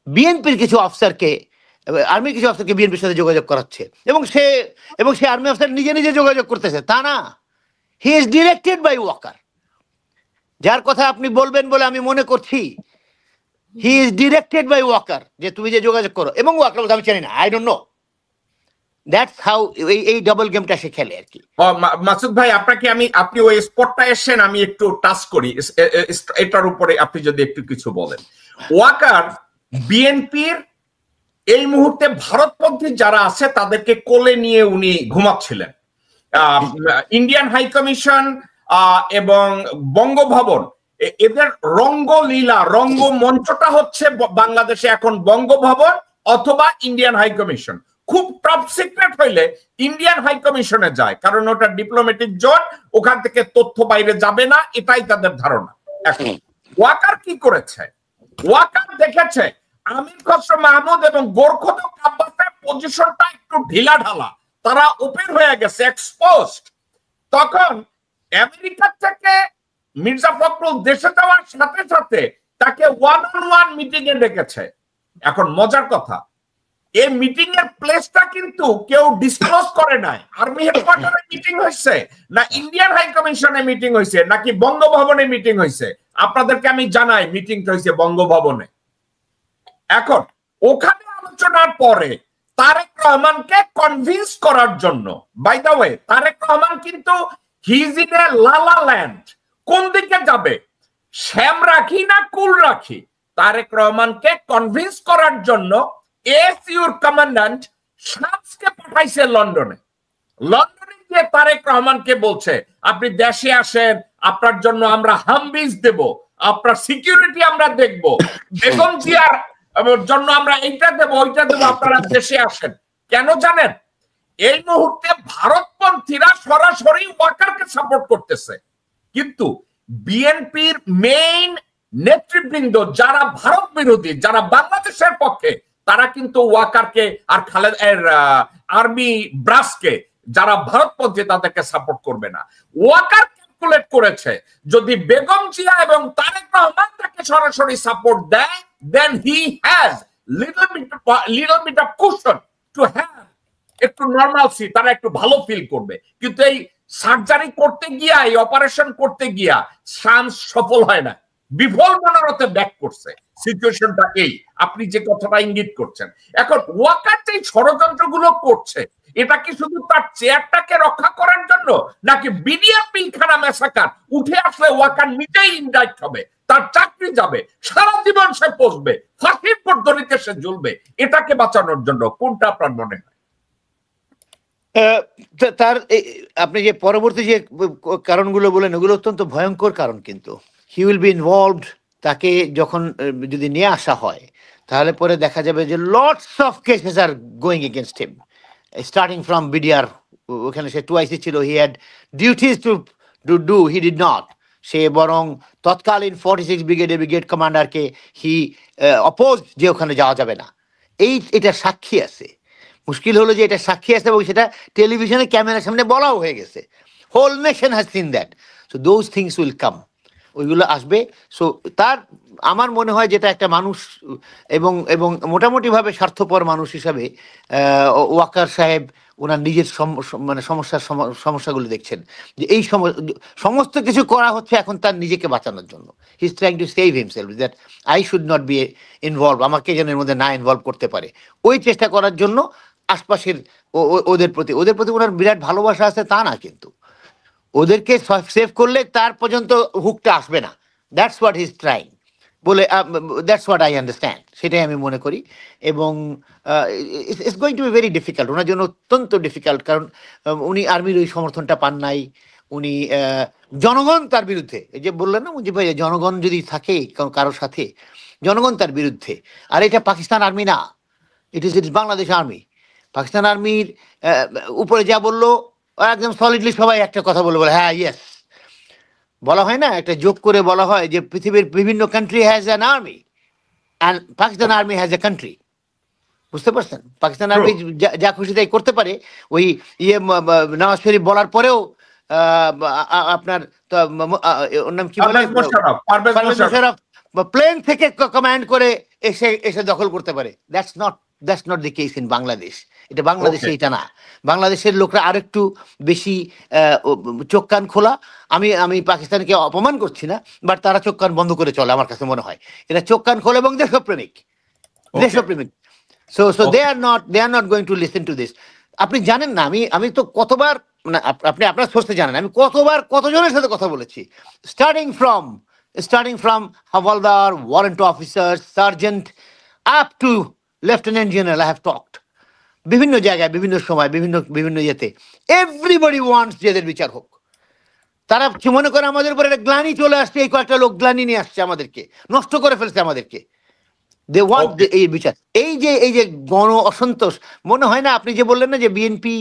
বিএনপির কিছু অফিসারকে, আর্মির কিছু অফিসারকে বিএনপির সাথে যোগাযোগ করাচ্ছে, এবং সে আর্মি অফিসার নিজে যোগাযোগ করতেছে, তা না, he is directed by Waker, যার কথা আপনি বলবেন বলে আমি মনে করছি। He is directed by Waker, যে তুমি যে যোগাযোগ করো, এবং ওয়াকার বলতে আমি জানি না, I don't know. That's how এই ডাবল গেমটা সে খেলে আর কি। মাসুদ ভাই, আপনি ওই স্পটটা এসেছেন, আমি একটু টাচ করি এটার উপরে, আপনি যদি একটু কিছু বলেন। ওয়াকার বিএনপির এই মুহূর্তে ভারতপন্থী যারা আছে তাদেরকে কোলে নিয়ে উনি ঘুমাচ্ছিলেন। ইন্ডিয়ান হাই কমিশন এবং বঙ্গভবন, এদের রঙ্গলীলা, রঙ্গমঞ্চটা হচ্ছে বাংলাদেশে এখন বঙ্গভবন অথবা ইন্ডিয়ান হাই কমিশন। খুব টপ সিক্রেট হইলে ইন্ডিয়ান হাই কমিশনে যায়, কারণ ওটা ডিপ্লোম্যাটিক জোন, ওখান থেকে তথ্য বাইরে যাবে না, এটাই তাদের ধারণা। এখন ওয়াকার কি করেছে? ওয়াকার দেখেছে আমির খসরু মাহমুদ এবং গোরখদক আব্বাসের পজিশনটা একটু ঢিলা ঢালা, তারা ওপেন হয়ে গেছে, এক্সপোজড। তখন আমেরিকা থেকে মির্জা ফখরুল দেশে যাওয়ার সাথে সাথে তাকে 1-on-1 মিটিং এ ডেকেছে। এখন মজার কথা, এই মিটিং এর প্লেসটা কিন্তু কেউ ডিসক্লোজ করে নাই। আর্মি হেডকোয়ার্টারে মিটিং হয়েছে, না ইন্ডিয়ান হাই কমিশনে মিটিং হয়েছে, নাকি বঙ্গভবনে মিটিং হয়েছে? আপনাদেরকে আমি জানাই, মিটিংটা হয়েছে বঙ্গভবনে। এখন ওখানে আলোচনার পরে তারেক রহমানকে কনভিন্স করার জন্য, by the way Tarique Rahman কিন্তু হি ইজ ইন এ লালা ল্যান্ড, কোন দিকে যাবে, শ্যাম রাখি না কুল রাখি, তারেক রহমানকে কনভিন্স করার জন্য এসইউর কমান্ড্যান্ট শামসকে পাঠাইছে লন্ডনে। লন্ডনে গিয়ে তারেক রহমানকে বলছে আপনি দেশে আসেন, আপনার জন্য আমরা হামবিজ দেব, আপনার সিকিউরিটি আমরা দেখব, বেগম জিয়ার জন্য আমরা এইটা দেব ওইটা দেব, আপনারা দেশে আসেন। কেন জানেন? এই মুহূর্তে ভারতপন্থীরা সরাসরি ওয়াকারকে সাপোর্ট করতেছে, কিন্তু বিএনপির মেইন নেতৃবৃন্দ যারা ভারত বিরোধী, যারা বাংলাদেশের পক্ষে, তারা কিন্তু ওয়াকারকে আর খালেদ আর্মি ব্রাসকে, যারা ভারতপন্থী, তাদেরকে সাপোর্ট করবে না। ওয়াকার ক্যালকুলেট করেছে যদি বেগম জিয়া এবং তারেক রহমান তাকে সরাসরি সাপোর্ট দেয়, then he has little bit of cushion to have একটু নরমালসি, তারা একটু ভালো ফিল করবে। কিন্তু এই সার্জারি করতে গিয়া, এই অপারেশন করতে গিয়া শামস সফল হয় না, বিফল মনোরথে ব্যাক করছে। সিচুয়েশনটা এই, আপনি যে কথাটা ইঙ্গিত করছেন। এখন ওয়াকার যে ষড়যন্ত্রগুলো করছে, এটা কি শুধু তার চেয়ারটাকে রক্ষা করার জন্য, নাকি বিডিআর পিলখানা ম্যাসাকার উঠে আসলে ওয়াকার নিজেই ইনডাইরেক্ট হবে, তার চাকরি যাবে, সারা জীবন সে পচবে, ফাঁসির পদ্ধতিতে সে ঝুলবে, এটাকে বাঁচানোর জন্য কোনটা আপনার মনে হয়? তার আপনি যে পরবর্তী যে কারণগুলো বলেন ওগুলো অত্যন্ত ভয়ঙ্কর কারণ, কিন্তু হি উইল বি ইনভলভড। তাকে যখন যদি নিয়ে আসা হয় তাহলে পরে দেখা যাবে যে lots of cases are going against him, starting from BDR. ওখানে সে টুয়াইসি ছিল, he had duties to do, he did not. সে বরং তৎকালীন 46 ব্রিগেড কমান্ডারকে হি অপোজ, যে ওখানে যাওয়া যাবে না। এটা সাক্ষী আছে। মুশকিল হলো যে এটা সাক্ষী আছে এবং সেটা টেলিভিশনে ক্যামেরার সামনে বলাও হয়ে গেছে। Whole nation has seen that. So those things will come, ওইগুলো আসবে। সো তার আমার মনে হয় যেটা একটা মানুষ এবং এবং মোটামুটিভাবে স্বার্থপর মানুষ হিসাবে ওয়াকার সাহেব ওনার নিজের মানে সমস্যাগুলো দেখছেন, যে এই সমস্ত কিছু করা হচ্ছে এখন তার নিজেকে বাঁচানোর জন্য। He is trying to save himself, that I should not be involve, আমাকে যেন এর মধ্যে না ইনভলভ করতে পারে, ওই চেষ্টা করার জন্য আশপাশের ওদের প্রতি ওনার বিরাট ভালোবাসা আছে তা না, কিন্তু ওদেরকে সেভ করলে তার পর্যন্ত হুকটা আসবে না। That's what he is trying বলে, দ্যাটস হোয়াট আই আন্ডারস্ট্যান্ড, সেটাই আমি মনে করি। এবং it's going to be very difficult, ওনার জন্য অত্যন্ত ডিফিকাল্ট, কারণ উনি আর্মির ওই সমর্থনটা পান নাই। উনি জনগণ তার বিরুদ্ধে, এই যে বললেন না মুজিব ভাই, জনগণ যদি থাকে কারোর সাথে, জনগণ তার বিরুদ্ধে। আর এটা পাকিস্তান আর্মি না, it is Bangladesh army. Pakistan আর্মির উপরে যা বললো একদম সলিডলি সবাই একটা কথা বলে হ্যাঁ ইয়েস। বলা হয় না, একটা যোগ করে বলা হয় যে পৃথিবীর বিভিন্ন country has an army and Pakistan army has a country. বুঝতে পারছেন? পাকিস্তান আর্মি যা খুশি তাই করতে পারে। ওই নওয়াজ শরীফ বলার পরেও আপনার ওর নাম কি বলে, প্লেন থেকে কমান্ড করে এসে দখল করতে পারে। That's not the case in Bangladesh. এটা বাংলাদেশে এটা না। বাংলাদেশের লোকরা আরেকটু বেশি চোখ কান খোলা। আমি পাকিস্তানকে অপমান করছি না, বাট তারা চোখ কান বন্ধ করে চলে, আমার কাছে মনে হয়। এরা চোখ কান খোলে এবং দেশপ্রেমিক। So they are not going to listen to this. আপনি জানেন না, আমি তো কতবার, আপনি আপনার সোর্সে জানেন আমি কতজনের সাথে কথা বলেছি, starting from Havaldar, warrant officers, sergeant, up to Lieutenant General. I have talked বিভিন্ন জায়গায়, বিভিন্ন সময়, বিভিন্ন ইয়েতে। এভরিবডি ওয়ান্টস যে এদের বিচার হোক। তারা মনে করে আমাদের উপর একটা গ্লানি চলে আসছে, এই কয়েকটা লোক গ্লানি নিয়ে আসছে, আমাদেরকে নষ্ট করে ফেলছে আমাদেরকে। দে ওয়ান্ট এই বিচার। এই যে গণ অসন্তোষ, মনে হয় না আপনি যে বললেন না যে বিএনপি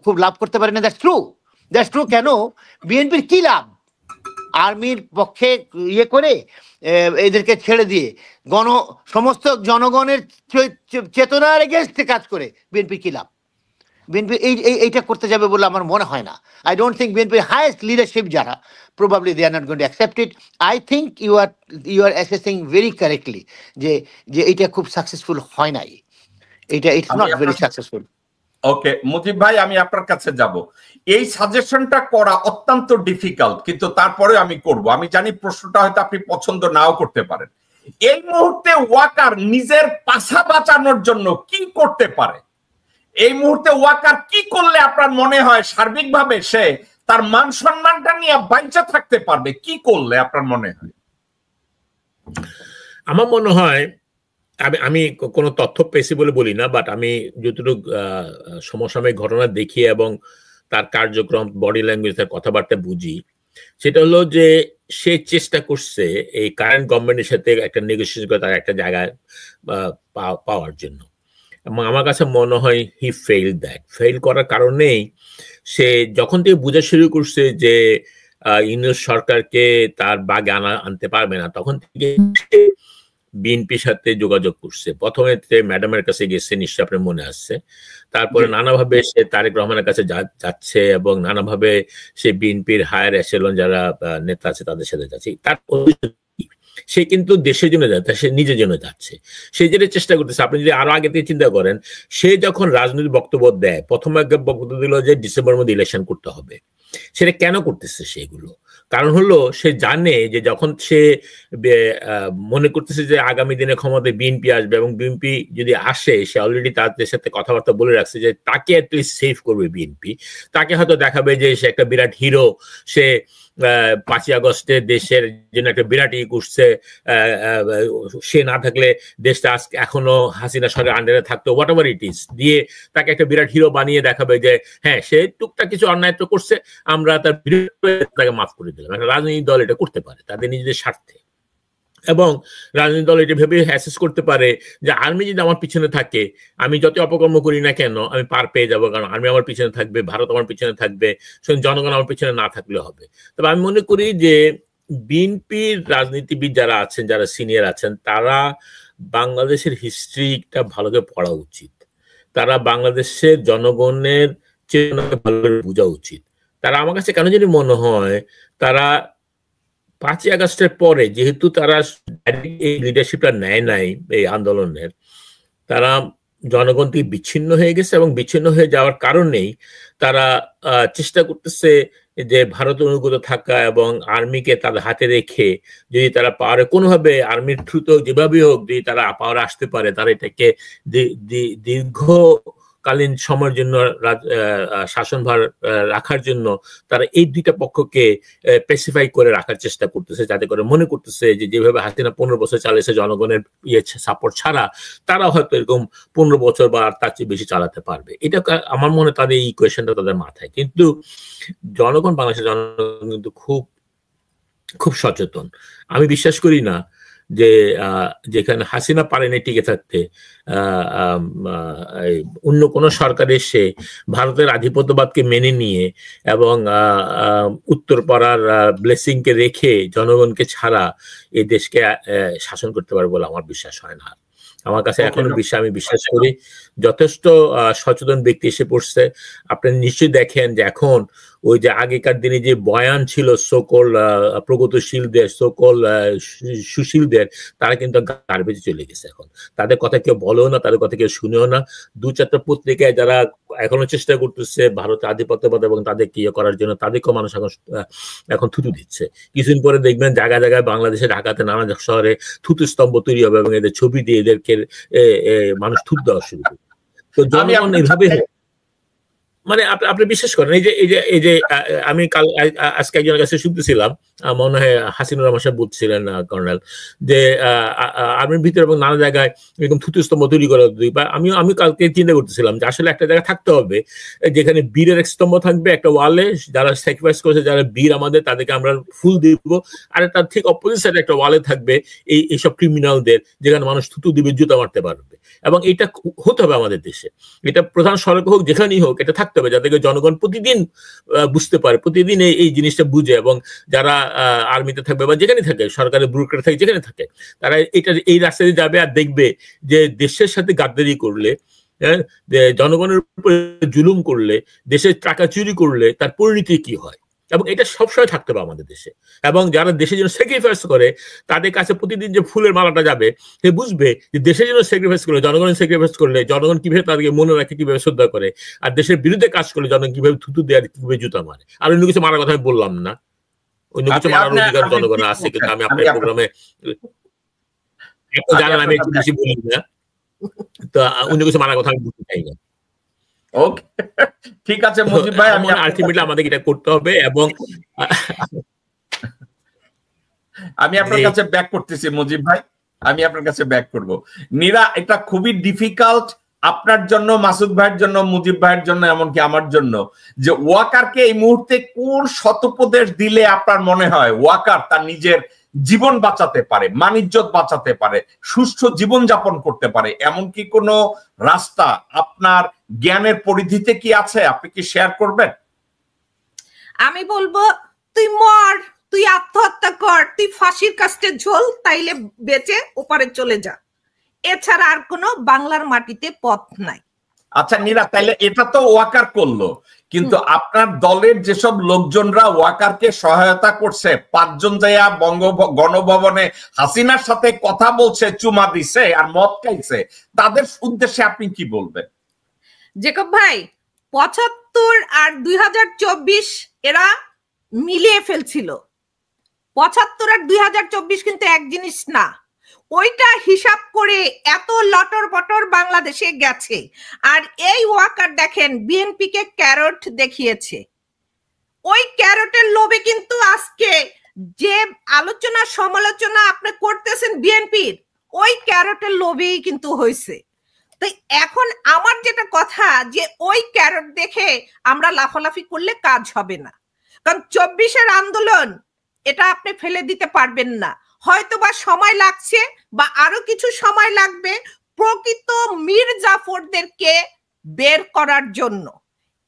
খুব লাভ করতে পারে না, দ্যাটস ট্রু। কেন? বিএনপির কি লাভ? আর্মির পক্ষে ইয়ে করে এদেরকে ছেড়ে দিয়ে সমস্ত জনগণের চেতনার এগেইনস্টে কাজ করে বিএনপির কি লাভ? বিএনপি এইটা করতে যাবে বলে আমার মনে হয় না। আই ডোন্ট থিঙ্ক বিএনপির হাইয়েস্ট লিডারশিপ যারা, probably they are not going to accept it. I think you are assessing very correctly যে এইটা খুব সাকসেসফুল হয় নাই। It's not very successful. Okay Mujib ভাই, আমি আপনার কাছে যাব। এই সাজেশনটা করা অত্যন্ত ডিফিকাল্ট, কিন্তু তারপরে আমি করব। আমি জানি প্রশ্নটা হয়তো আপনি পছন্দ নাও করতে পারেন। এই মুহূর্তে ওয়াকার নিজের পাছা বাঁচানোর জন্য কি করতে পারে? এই মুহূর্তে ওয়াকার কি করলে আপনার মনে হয় সার্বিকভাবে সে তার মান সম্মানটা নিয়ে বাঁচা থাকতে পারবে? কি করলে আপনার মনে হয়? আমার মনে হয়, আমি কোনো তথ্য পেয়েছি বলে বলি না, বাট আমি যতটুকু সমসাময়িক ঘটনা দেখি এবং তার কার্যক্রম, বডি ল্যাঙ্গুয়েজ, তার কথাবার্তা বুঝি, সেটা হলো যে সে চেষ্টা করছে এই কারেন্ট গভর্নমেন্টের সাথে একটা নেগোসিয়েশন করে তার একটা জায়গায় পাওয়ার জন্য। এবং আমার কাছে মনে হয় হি ফেইল দ্যাট। ফেইল করার কারণেই সে যখন থেকে বোঝা শুরু করছে যে ইউনূস সরকারকে তার বাগে আনতে পারবে না, তখন থেকে বিএনপির সাথে যোগাযোগ করছে। প্রথমে ম্যাডামের কাছে গেছে, নিশ্চয় আপনার মনে আসছে। তারপরে নানাভাবে সে তারেক রহমানের কাছে যাচ্ছে এবং নানাভাবে সে বিএনপির হায়ার এশেলন যারা নেতা আছে তাদের সাথে যাচ্ছে। তার সে কিন্তু দেশের জন্য যাচ্ছে, সে নিজের জন্য যাচ্ছে। সে যেটা চেষ্টা করতেছে, আপনি যদি আরো আগে থেকে চিন্তা করেন, সে যখন রাজনৈতিক বক্তব্য দেয়, প্রথম একটা বক্তব্য দিল যে ডিসেম্বরের মধ্যে ইলেকশন করতে হবে। সেটা কেন করতেছে সেগুলো? কারণ হলো সে জানে যে যখন সে মনে করতেছে যে আগামী দিনে ক্ষমতায় বিএনপি আসবে এবং বিএনপি যদি আসে, সে অলরেডি তাদের সাথে কথাবার্তা বলে রাখছে যে তাকে অ্যাটলিস্ট সেভ করবে বিএনপি। তাকে হয়তো দেখাবে যে সে একটা বিরাট হিরো, সে 5ই আগস্টে দেশের জন্য একটা বিরাট ই করছে, সে না থাকলে দেশটা আজকে এখনো হাসিনা সরকারের আন্ডারে থাকতো, হোয়াট এভার ইট ইজ, দিয়ে তাকে একটা বিরাট হিরো বানিয়ে দেখাবে যে হ্যাঁ সে টুকটাক কিছু অন্যায় তো করছে, আমরা তার বিরুদ্ধে তাকে মাফ করে দিলাম। একটা রাজনৈতিক দল এটা করতে পারে তাদের নিজেদের স্বার্থে, এবং রাজনৈতিক দল এটা ভেবে অ্যাসেস করতে পারে যে আর্মি যদি আমার পিছনে থাকে, আমি যত অপকর্ম করি না কেন আমি পার পেয়ে যাবো, কারণ আর্মি আমার পিছনে থাকবে, ভারত আমার পিছনে থাকবে, জনগণ আমার পিছনে না থাকলে হবে। তবে আমি মনে করি যে বিএনপির রাজনীতিবিদ যারা আছেন, যারা সিনিয়র আছেন, তারা বাংলাদেশের হিস্ট্রিটা ভালো করে পড়া উচিত। তারা বাংলাদেশের জনগণের চেতনাকে ভালো করে বোঝা উচিত। তারা আমার কাছে কেন জানি মনে হয় তারা 5ই আগস্টের পরে, যেহেতু তারা এই লিডারশিপটা নেয় নাই এই আন্দোলনের, তারা জনগণ থেকে বিচ্ছিন্ন হয়ে গেছে এবং বিচ্ছিন্ন হয়ে যাওয়ার কারণেই তারা চেষ্টা করতেছে যে ভারত অনুগত থাকা এবং আর্মিকে তাদের হাতে রেখে যদি তারা পাওয়ারে কোনোভাবে আর্মির থ্রুতে যেভাবে হোক যদি তারা পাওয়ারে আসতে পারে, তারা এটাকে দীর্ঘকালীন সময়ের জন্য শাসনভার রাখার জন্য তারা এই দুইটা পক্ষকে স্পেসিফাই করে রাখার চেষ্টা করতেছে, যাতে করে মনে করতেছে যে যেভাবে হাসিনা 15 বছর চালিয়েছে জনগণের সাপোর্ট ছাড়া, তারা হয়তো এরকম 15 বছর বা তার চেয়ে বেশি চালাতে পারবে। এটা আমার মনে হয় তাদের এই কোয়েশনটা তাদের মাথায়। কিন্তু জনগণ, বাংলাদেশের জনগণ কিন্তু খুব খুব সচেতন। আমি বিশ্বাস করি না যে যেখানে হাসিনা পারেনি টিকে থাকতে, অন্য কোনো সরকার এসে ভারতের আধিপত্যবাদকে মেনে নিয়ে এবং উত্তরপাড়ার ব্লেসিংকে রেখে জনগণকে ছাড়া এই দেশকে শাসন করতে পারবে বলে আমার বিশ্বাস হয় না। আমার কাছে এখনো আমি বিশ্বাস করি যথেষ্ট সচেতন ব্যক্তি এসে পড়ছে। আপনি নিশ্চয়ই দেখেন যে এখন ওই যে আগেকার দিনে যে বয়ান ছিল সকল প্রগতিশীলদের, সকল সুশীলদের, তারা কিন্তু গার্বেজে চলে গেছে। এখন তাদের কথা কেউ বলেও না, তাদের কথা কেউ শুনেও না। 2-4টা পত্রিকায় যারা এখনো চেষ্টা করতেছে ভারতের আধিপত্যবাদ এবং তাদেরকে ইয়ে করার জন্য, তাদেরকেও মানুষ এখন থুতু দিচ্ছে। কিছুদিন পরে দেখবেন জায়গায় জায়গায় বাংলাদেশে, ঢাকাতে, নানা শহরে থুতু স্তম্ভ তৈরি হবে এবং এদের ছবি দিয়ে এদেরকে মানুষ থুতু দেওয়া শুরু করবে। তো জনগণ এইভাবে, মানে আপনি বিশ্বাস করেন, এই যে আমি কাল আজকে একজনের কাছে শুনতেছিলাম, মনে হয় হাসিনুর রহমান সাহেব বলছিলেন কর্নেল, যে আর্মির ভিতরে এবং নানা জায়গায় এরকম থুতুস্তম্ভ তৈরি করা। আমি কালকে চিন্তা করতেছিলাম যে আসলে একটা জায়গা থাকতে হবে যেখানে বীরের এক স্তম্ভ থাকবে একটা ওয়ালে, যারা স্যাক্রিফাইস করেছে, যারা বীর আমাদের, তাদেরকে আমরা ফুল দিব। আর তার ঠিক অপোজিট সাইডে একটা ওয়ালে থাকবে এইসব ক্রিমিনালদের, যেখানে মানুষ থুতু দিবে, জুতা মারতে পারবে। এবং এটা হতে হবে আমাদের দেশে, এটা প্রধান সড়ক হোক, যেখানেই হোক, এটা থাকতে হবে, যাতে জনগণ প্রতিদিন বুঝতে পারে, প্রতিদিন এই জিনিসটা বুঝে, এবং যারা আর্মিতে থাকবে বা যেখানে থাকে, সরকারের ব্যুরোক্রেট থাকে, যেখানে থাকে, তারা এই রাস্তায় যাবে আর দেখবে যে দেশের সাথে গাদ্দারি করলে, জনগণের উপরে জুলুম করলে, দেশের টাকা চুরি করলে তার পরিণতি কি হয়। এবং এটা সবসময় থাকতে হবে আমাদের দেশে। এবং যারা দেশের জন্য স্যাক্রিফাইস করে, তাদের কাছে প্রতিদিন যে ফুলের মালাটা যাবে, সে বুঝবে যে দেশের জন্য স্যাক্রিফাইস করলে, জনগণের স্যাক্রিফাইস করলে জনগণ কিভাবে তাদেরকে মনে রাখে, কিভাবে শ্রদ্ধা করে, আর দেশের বিরুদ্ধে কাজ করলে জনগণ কিভাবে থুতু দেয়, কিভাবে জুতা মারে। আর অন্য কিছু মারার কথা আমি বললাম না, অন্য কিছু মারার অধিকার জনগণের আছে, কিন্তু আমি আপনার প্রোগ্রামে জানেন আমি একটু বেশি বলি না, তো অন্য কিছু মানার কথা আমি বলতে চাই না। ওকে, ঠিক আছে মুজিব ভাই, আমি আলটিমেটলি আমাদের এটা করতে হবে। এবং আমি আপনার কাছে ব্যাক করতেছি মুজিব ভাই, আমি আপনার কাছে ব্যাক করব। নীরা, এটা খুবই ডিফিকাল্ট আপনার জন্য, মাসুদ ভাইয়ের জন্য, মুজিব ভাইয়ের জন্য, এমনকি আমার জন্য, যে ওয়াকারকে এই মুহূর্তে কোন শতোপদেশ দিলে আপনার মনে হয় ওয়াকার তার নিজের জীবন বাঁচাতে পারে, মানিজ্যত বাঁচাতে পারে, সুষ্ঠু জীবন যাপন করতে পারে, এমন কি কোনো রাস্তা আপনার জ্ঞানের পরিধিতে কি আছে? আপনি কি শেয়ার করবেন? আমি বলবো তুই মর, তুই আত্মহত্যা কর, তুই ফাঁসির কাস্টে ঝোল, তাইলে বেঁচে ওপারে চলে যা, এছাড়া আর কোনো বাংলার মাটিতে পথ নাই। আচ্ছা নীরা, তাইলে এটা তো ওয়াকার করলো, কিন্তু আপনার দলের যেসব লোকজনরা ওয়াকারকে সহায়তা করছে, 5 জন যাইয়া গণভবনে হাসিনার সাথে কথা বলছে, চুমা দিছে আর মদ খাইছে, তাদের উদ্দেশ্যে আপনি কি বলবেন? জেকব ভাই, 75 আর 2024 এরা মিলিয়ে ফেলছিল। 75 আর 2024 কিন্তু এক জিনিস না, ওইটা হিসাব করে এত লটর বটর বাংলাদেশে গেছে। আর এই ওয়াকার দেখেন বিএনপি কে ক্যারট দেখিয়েছে, ওই ক্যারটের লোভে কিন্তু আজকে যে আলোচনা সমালোচনা আপনি করতেছেন বিএনপির, ওই ক্যারটের লোভেই কিন্তু হয়েছে। তো এখন আমার যেটা কথা, যে ওই ক্যারট দেখে আমরা লাফালাফি করলে কাজ হবে না, কারণ 24-এর আন্দোলন এটা আপনি ফেলে দিতে পারবেন না। হয়তো বা সময় লাগছে বা আরো কিছু সময় লাগবে প্রকৃত মীর জাফরদেরকে বের করার জন্য।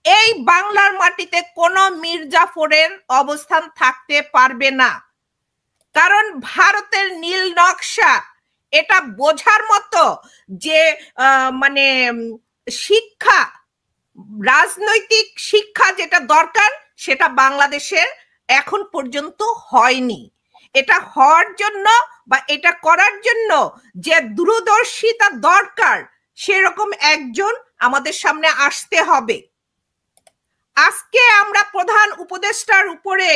এই বাংলার মাটিতে কোনো মীর জাফরের অবস্থান থাকতে পারবে না, কারণ ভারতের নীল নকশা এটা বোঝার মতো যে মানে শিক্ষা, রাজনৈতিক শিক্ষা যেটা দরকার সেটা বাংলাদেশের এখন পর্যন্ত হয়নি। এটা হওয়ার জন্য বা এটা করার জন্য যে দূরদর্শিতা দরকার, সেরকম একজন আমাদের সামনে আসতে হবে। আজকে আমরা প্রধান উপদেষ্টার উপরে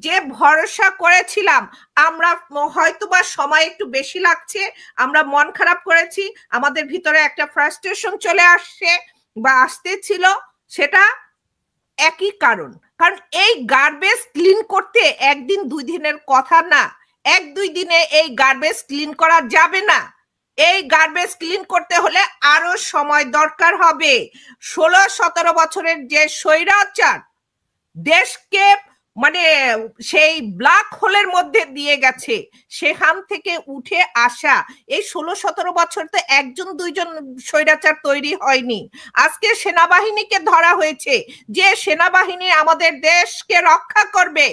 যে ভরসা করেছিলাম, আমরা হয়তোবা সময় একটু বেশি লাগছে, আমরা মন খারাপ করেছি, আমাদের ভিতরে একটা ফ্রাস্ট্রেশন চলে আসছে বা আসতেছিল, সেটা একই কারণ। কারণ এই গার্বেজ ক্লিন করতে 1 দিন 2 দিনের কথা না, 1-2 দিনে এই গার্বেজ ক্লিন করা যাবে না। এই গার্বেজ ক্লিন করতে হলে আরো সময় দরকার হবে। 16-17 বছরের যে স্বৈরাচার দেশকে মানে সেই ব্ল্যাক হোলের মধ্যে দিয়ে গেছে, সেখান থেকে উঠে আসা এই 16-17 বছর তো 1-2 স্বৈরাচার তৈরি হয়নি। আজকে সেনাবাহিনীকে ধরা হয়েছে, যে সেনাবাহিনী আমাদের দেশকে রক্ষা করবে,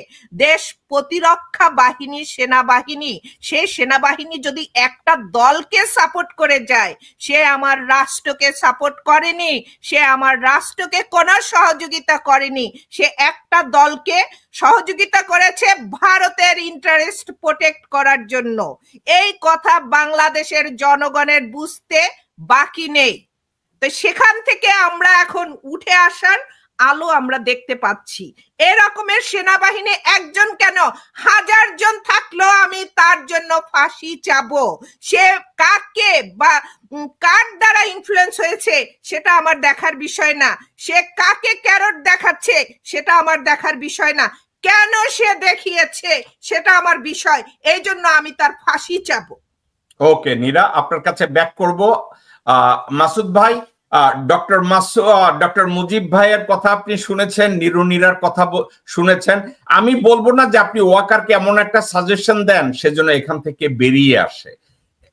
দেশ প্রতিরক্ষা বাহিনী সেনাবাহিনী, সেই সেনাবাহিনী যদি একটা দলকে সাপোর্ট করে যায়, সে আমার রাষ্ট্রকে সাপোর্ট করেনি, সে আমার রাষ্ট্রকে কোনো সহযোগিতা করেনি, সে একটা দলকে সহযোগিতা করেছে ভারতের ইন্টারেস্ট প্রোটেক্ট করার জন্য। এই কথা বাংলাদেশের জনগণের বুঝতে বাকি নেই। তো সেখান থেকে আমরা এখন উঠে আসার আলো আমরা দেখতে পাচ্ছি। এরকমের সেনাবাহিনী একজন কেন, 1000 জন থাকলেও আমি তার জন্য ফাঁসি চাবো। সে কাকে বা কার দ্বারা ইনফ্লুয়েন্স হয়েছে সেটা আমার দেখার বিষয় না, সে কাকে ক্যারট দেখাচ্ছে সেটা আমার দেখার বিষয় না, কেন সে দেখিয়েছে সেটা আমার বিষয়, এই জন্য আমি তার ফাঁসি চাবো। ওকে নীরা, আপনার কাছে ব্যাক করব। মাসুদ ভাই, ডক্টর মুজিব ভাইয়ের কথা আপনি শুনেছেন, নীরার কথা শুনেছেন। আমি বলবো না যে আপনি ওয়াকারকে এমন একটা সাজেশন দেন সেজন্য এখান থেকে বেরিয়ে আসে।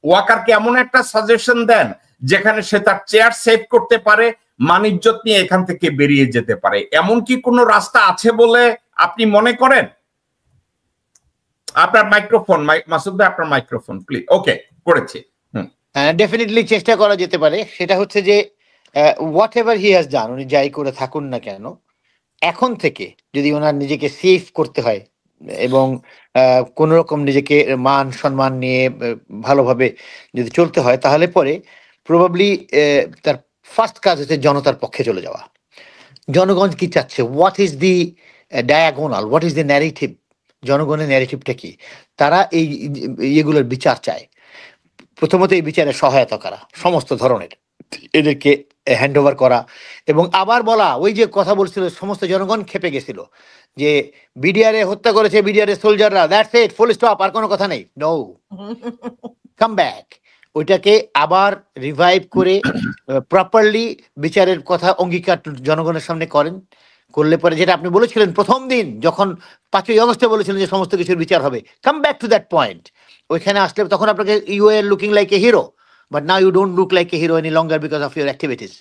ওয়াকারকে এমন একটা সাজেশন দেন যেখানে সে তার চেয়ার সেভ করতে পারে, মানিজ্যত নিয়ে এখান থেকে বেরিয়ে যেতে পারে। এমন কি কোনো রাস্তা আছে বলে আপনি মনে করেন? আপনার মাইক্রোফোন, মাসুদ ভাই আপনার মাইক্রোফোন প্লিজ। ওকে, করেছি। ডেফিনেটলি চেষ্টা করা যেতে পারে। সেটা হচ্ছে যে what ever he has done, উনি যাই করে থাকুন না কেন, এখন থেকে যদি ওনার নিজেকে সেফ করতে হয় এবং কোন রকম নিজেকে মান সম্মান নিয়ে ভালোভাবে যদি চলতে হয়, তাহলে পরে প্রবাবলি তার ফার্স্ট কাজ হচ্ছে জনতার পক্ষে চলে যাওয়া। জনগণ কি চাচ্ছে, what is the diagonal, what is the narrative, জনগণের ন্যারেটিভটা কি, তারা এই এগুলোর বিচার চায়। প্রথমত এই বিচারে সহায়তা করা সমস্ত ধরনের, এদেরকে হ্যান্ড ওভার করা, এবং আবার বলা ওই যে কথা বলছিল সমস্ত জনগণ খেপে গেছিল যে বিডিআর হত্যা করেছে, বিডিআর সোলজাররা, দ্যাটস ইট, ফুল স্টপ, আর কোনো কথা নেই, নো, কাম ব্যাক। ওইটাকে আবার রিভাইভ করে প্রপারলি বিচারের কথা অঙ্গীকার জনগণের সামনে করেন, করলে পরে যেটা আপনি বলেছিলেন প্রথম দিন যখন 5ই আগস্টে বলেছিলেন যে সমস্ত কিছুর বিচার হবে, come back to that point. ওইখানে আসলে তখন আপনাকে you are looking like a hero, but now you don't look like a hero any longer because of your activities.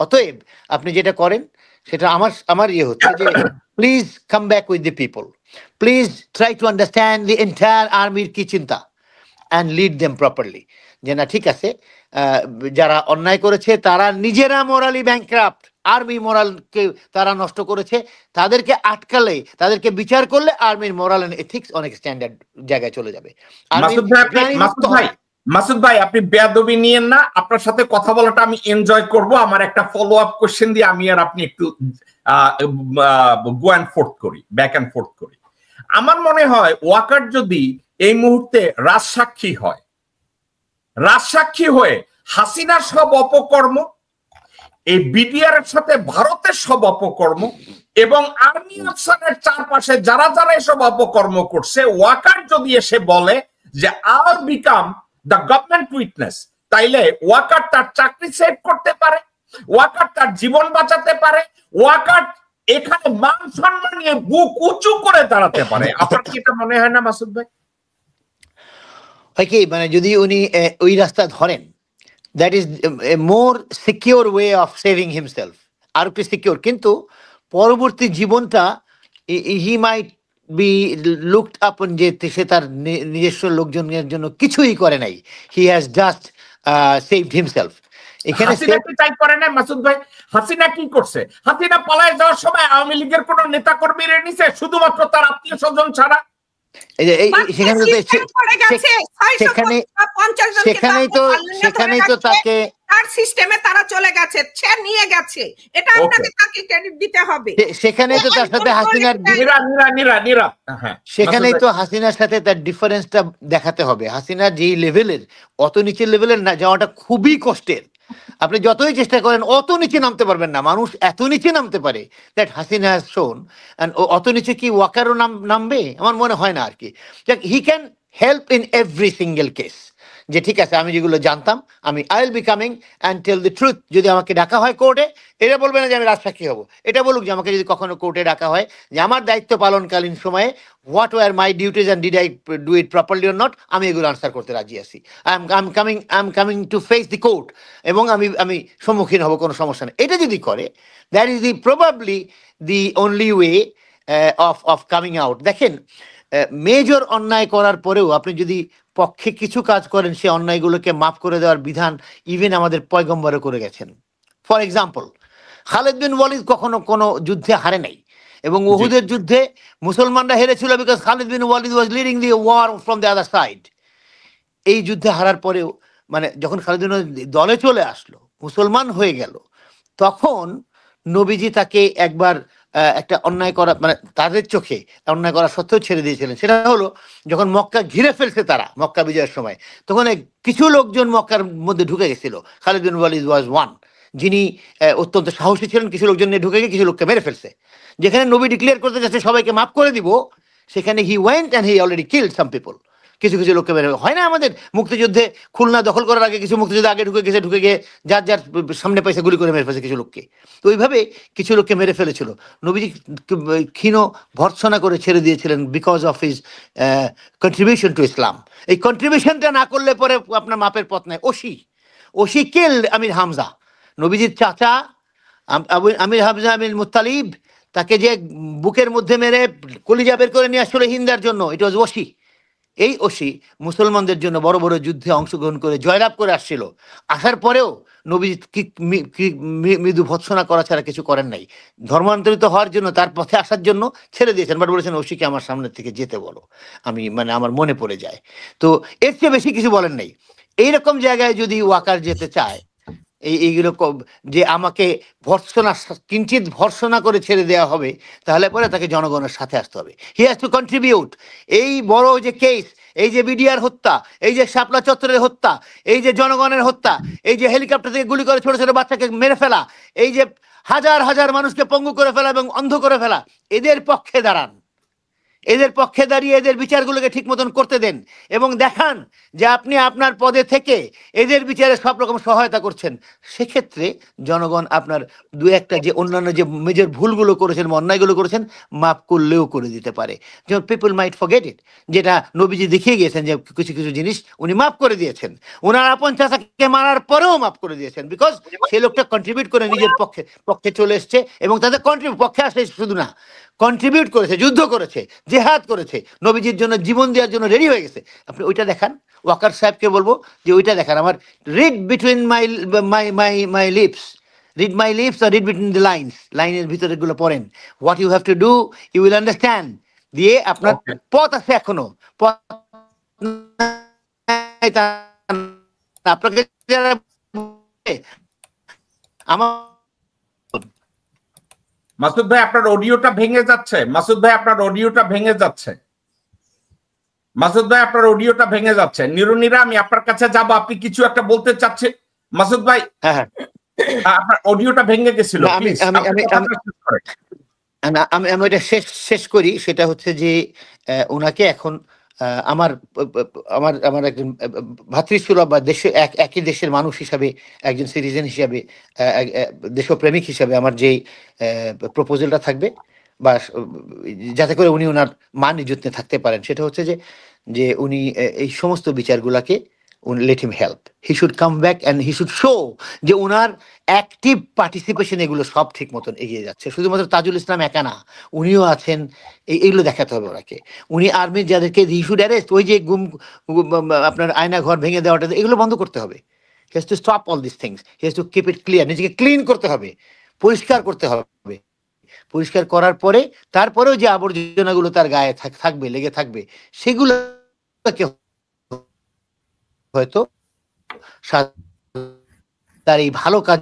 অতএব আপনি যেটা করেন সেটা আমার ইয়ে হচ্ছে যে please come back with the people, please try to understand the entire আর্মির কি চিন্তা অ্যান্ড লিড দেম প্রপারলি। যে না ঠিক আছে, যারা অন্যায় করেছে তারা নিজেরা মোরালি ব্যাংক্রাফট, আর্মি মোরালকে তারা নষ্ট করেছে, তাদেরকে আটকালে, তাদেরকে বিচার করলে আর্মির মোরাল এন্ড এথিক্স অনেক স্ট্যান্ডার্ড জায়গায় চলে যাবে। মাসুদ ভাই আপনি বেয়াদবি নিয়েন না, আপনার সাথে কথা বলাটা আমি এনজয় করব। আমার একটা ফলো আপ কোশ্চেন দিয়ে আমি আর আপনি একটু গো অ্যান্ড ফোর্থ করি, ব্যাক অ্যান্ড ফোর্থ করি। আমার মনে হয় ওয়াকার যদি এই মুহূর্তে রাজসাক্ষী হয়, রাজসাক্ষী হয়ে হাসিনার সব অপকর্ম, এই বিডিআর এর সাথে ভারতের সব অপকর্ম এবং আর্মি আফসারের চারপাশে যারা যারা এসব অপকর্ম করছে, ওয়াকার যদি এসে বলে যে আল বিকাম দ্য গভর্নমেন্ট উইটনেস, তাইলে ওয়াকার তার চাকরি সেভ করতে পারে, ওয়াকার তার জীবন বাঁচাতে পারে, ওয়াকার এখানে মান সম্মান নিয়ে বুক উঁচু করে দাঁড়াতে পারে। আপনার কি এটা মনে হয় না মাসুদ ভাই? কি মানে যদি উনি ওই রাস্তা ধরেন, that is a more secure way of saving himself, আর একটু সিকিউর, কিন্তু পরবর্তী জীবনটা হি মাইট বি লুকড আপন যে সে তার নিজস্ব লোকজনের জন্য কিছুই করে নাই, he has just saved himself. এখানে তাই করে নাই মাসুদ ভাই। হাসিনা কি করছে? হাসিনা পালায় যাওয়ার সময় আওয়ামী লীগের কোন নেতা কর্মীরা নিছে শুধুমাত্র তার আত্মীয় স্বজন ছাড়া। সেখানেই তো তাকে তার সিস্টেমে তারা চলে গেছে, সে নিয়ে গেছে, এটা আপনাকে তাকে ক্রেডিট দিতে হবে। সেখানেই তো তার সাথে হাসিনার সেখানেই তো হাসিনার সাথে তার ডিফারেন্সটা দেখাতে হবে। হাসিনা যেই লেভেলের, অত নিচের লেভেলের না যাওয়াটা খুবই কষ্টের। আপনি যতই চেষ্টা করেন অত নিচে নামতে পারবেন না। মানুষ এত নিচে নামতে পারে, দ্যাট হাসিনা হ্যাজ শোন। অত নিচে কি ওয়াকারও নামবে? আমার মনে হয় না আর কি। He can help in every single case, যে ঠিক আছে আমি যেগুলো জানতাম আমি I will be coming and tell the truth. যদি আমাকে ডাকা হয় কোর্টে, এটা বলবে না যে আমি রাজসাক্ষী হব, এটা বলুক যে আমাকে যদি কখনো কোর্টে ডাকা হয় যে আমার দায়িত্ব পালনকালীন সময়ে what were my duties and did I do it properly or not, আমি এগুলো আনসার করতে রাজি আছি। I am coming to face the court, এবং আমি সম্মুখীন হব, কোনো সমস্যা নেই। এটা যদি করে, that is the probably the only way of coming out. দেখেন, মেজর অন্যায় করার পরেও আপনি যদি পক্ষে কিছু কাজ করেন, সে অন্যায়গুলোকে মাফ করে দেওয়ার বিধান ইভেন আমাদের পয়গম্বরও করে গেছেন। For example, Khalid bin Walid কখনো কোনো যুদ্ধে হারে নাই, এবং উহুদের যুদ্ধে মুসলমানরা হেরেছিল because Khalid bin Walid was leading the war from the other side. এই যুদ্ধে হারার পরেও, মানে যখন খালিদ বিন ওয়ালিদ দলে চলে আসলো, মুসলমান হয়ে গেল, তখন নবীজি তাকে একবার একটা অন্যায় করা, মানে তাদের চোখে অন্যায় করা সত্ত্বেও ছেড়ে দিয়েছিলেন। সেটা হলো যখন মক্কা ঘিরে ফেলছে তারা, মক্কা বিজয়ের সময়, তখন কিছু লোকজন মক্কার মধ্যে ঢুকে গেছিল। Khalid bin Walid was one, যিনি অত্যন্ত সাহসী ছিলেন। কিছু লোকজন নিয়ে ঢুকে গিয়ে কিছু লোককে মেরে ফেলছে। যেখানে নবী ডিক্লেয়ার করতে যাচ্ছে সবাইকে মাফ করে দিব, সেখানে he went and he already killed some people. কিছু কিছু লোককে মেরে হয় না আমাদের মুক্তিযুদ্ধে খুলনা দখল করার আগে কিছু মুক্তিযুদ্ধে আগে ঢুকে গিয়ে যার যার সামনে পাইছে গুলি করে মেরে ফেলছে কিছু লোককে। তো ওইভাবে কিছু লোককে মেরে ফেলেছিল। নবীজি ক্ষীণ ভর্ৎসনা করে ছেড়ে দিয়েছিলেন because of his contribution to ইসলাম। এই কন্ট্রিবিউশনটা না করলে পরে আপনার মাপের পথ নাই। ওশি কিল্ড আমির হামজা, নবীজির চাচা আমির হামজা আমির মুত্তালিব, তাকে যে বুকের মধ্যে মেরে কলিজা বের করে নিয়ে আসছিল হিন্দার জন্য, ইট ওয়াজ ওশি। এই ওশি মুসলমানদের জন্য বড় বড় যুদ্ধে অংশগ্রহণ করে জয়লাভ করে আসছিল। আসার পরেও নবী মৃদু ভৎসনা করা ছাড়া কিছু করেন নাই। ধর্মান্তরিত হওয়ার জন্য, তার পথে আসার জন্য ছেড়ে দিয়েছেন, বাট বলেছেন ওশিকে আমার সামনের থেকে যেতে বলো, আমি আমার মনে পড়ে যায়। তো এর চেয়ে বেশি কিছু বলেন নাই। এইরকম জায়গায় যদি ওয়াকার যেতে চায়, এইগুলো যে আমাকে কিঞ্চিত ভর্ৎসনা করে ছেড়ে দেওয়া হবে, তাহলে পরে তাকে জনগণের সাথে আসতে হবে। He has to contribute. এই বড় যে কেস, এই যে বিডিআর হত্যা, এই যে শাপলা চত্বরের হত্যা, এই যে জনগণের হত্যা, এই যে হেলিকপ্টার থেকে গুলি করে ছোট ছোট বাচ্চাকে মেরে ফেলা, এই যে হাজার হাজার মানুষকে পঙ্গু করে ফেলা এবং অন্ধ করে ফেলা, এদের পক্ষে দাঁড়ান, এদের পক্ষে দাঁড়িয়ে এদের বিচারগুলোকে ঠিক মতন করতে দেন এবং দেখান যে আপনি আপনার পদে থেকে এদের বিচারে সব রকম সহায়তা করছেন। সেক্ষেত্রে জনগণ আপনার দু একটা যে অন্যান্য যে মেজর ভুলগুলো করেছেন, অন্যায়গুলো করেছেন, মাফ করলেও করে দিতে পারে। যেমন পিপল মাইট ফরগেট ইট, যেটা নবীজি দেখিয়ে গিয়েছেন যে কিছু কিছু জিনিস উনি মাফ করে দিয়েছেন, ওনার আপন চাচাকে মারার পরেও মাফ করে দিয়েছেন, বিকজ সে লোকটা কন্ট্রিবিউট করে নিজের পক্ষে চলে এসছে এবং তাদের পক্ষে আসলে শুধু না, কন্ট্রিবিউট করেছে, যুদ্ধ করেছে, জেহাদ করেছে, নবীজির জন্য জীবন দেওয়ার জন্য রেডি হয়ে গেছে। আপনি ওইটা দেখান। ওয়াকার সাহেবকে বলবো যে ওইটা দেখান। আমার read between my lips, read my lips আর রিড বিটুইন দ্য লাইনস, লাইনের ভিতরে গুলো পড়েন। What you have to do you will understand. দিয়ে আপনার পথ আছে, এখনো পথ আপনাকে আমার মাসুদ ভাই আপনার অডিওটা ভেঙে যাচ্ছে, মাসুদ ভাই আপনার অডিওটা ভেঙে যাচ্ছে, মাসুদ ভাই আপনার অডিওটা ভেঙে যাচ্ছে। নিরুনিরা আমি আপনার কাছে যাব, আপনি কিছু একটা বলতে চাচ্ছেন মাসুদ ভাই? হ্যাঁ, আপনার অডিওটা ভেঙে গেছিল। আমি ওইটা শেষ করি। সেটা হচ্ছে যে ওনাকে এখন আমার আমার আমার একজন ভাতৃসুলভ বা একই দেশের মানুষ হিসাবে, একজন সিটিজেন হিসাবে, দেশপ্রেমিক হিসাবে আমার যেই প্রপোজালটা থাকবে, বা যাতে করে উনি ওনার মান ইজ্জতে থাকতে পারেন, সেটা হচ্ছে যে উনি এই সমস্ত বিচারগুলাকে let him help. He should come back and he should show যে ওনার অ্যাক্টিভ পার্টিসিপেশন এগুলো সব ঠিক মতন এগিয়ে যাচ্ছে। শুধুমাত্র তাজুল ইসলাম একা না, উনিও আছেন, এইগুলো দেখাতে হবে ওনাকে। উনি আর্মির যাদেরকে he should arrest, ওই যে আপনার আয়না ঘর ভেঙে দেওয়াটা, এগুলো বন্ধ করতে হবে। He has to stop all these things. He has to keep it clear. নিজেকে ক্লিন করতে হবে, পরিষ্কার করতে হবে। পরিষ্কার করার পরে তারপরেও যে আবর্জনাগুলো তার গায়ে থাকবে, লেগে থাকবে, সেগুলোকে হয়তো তার এই ভালো কাজ।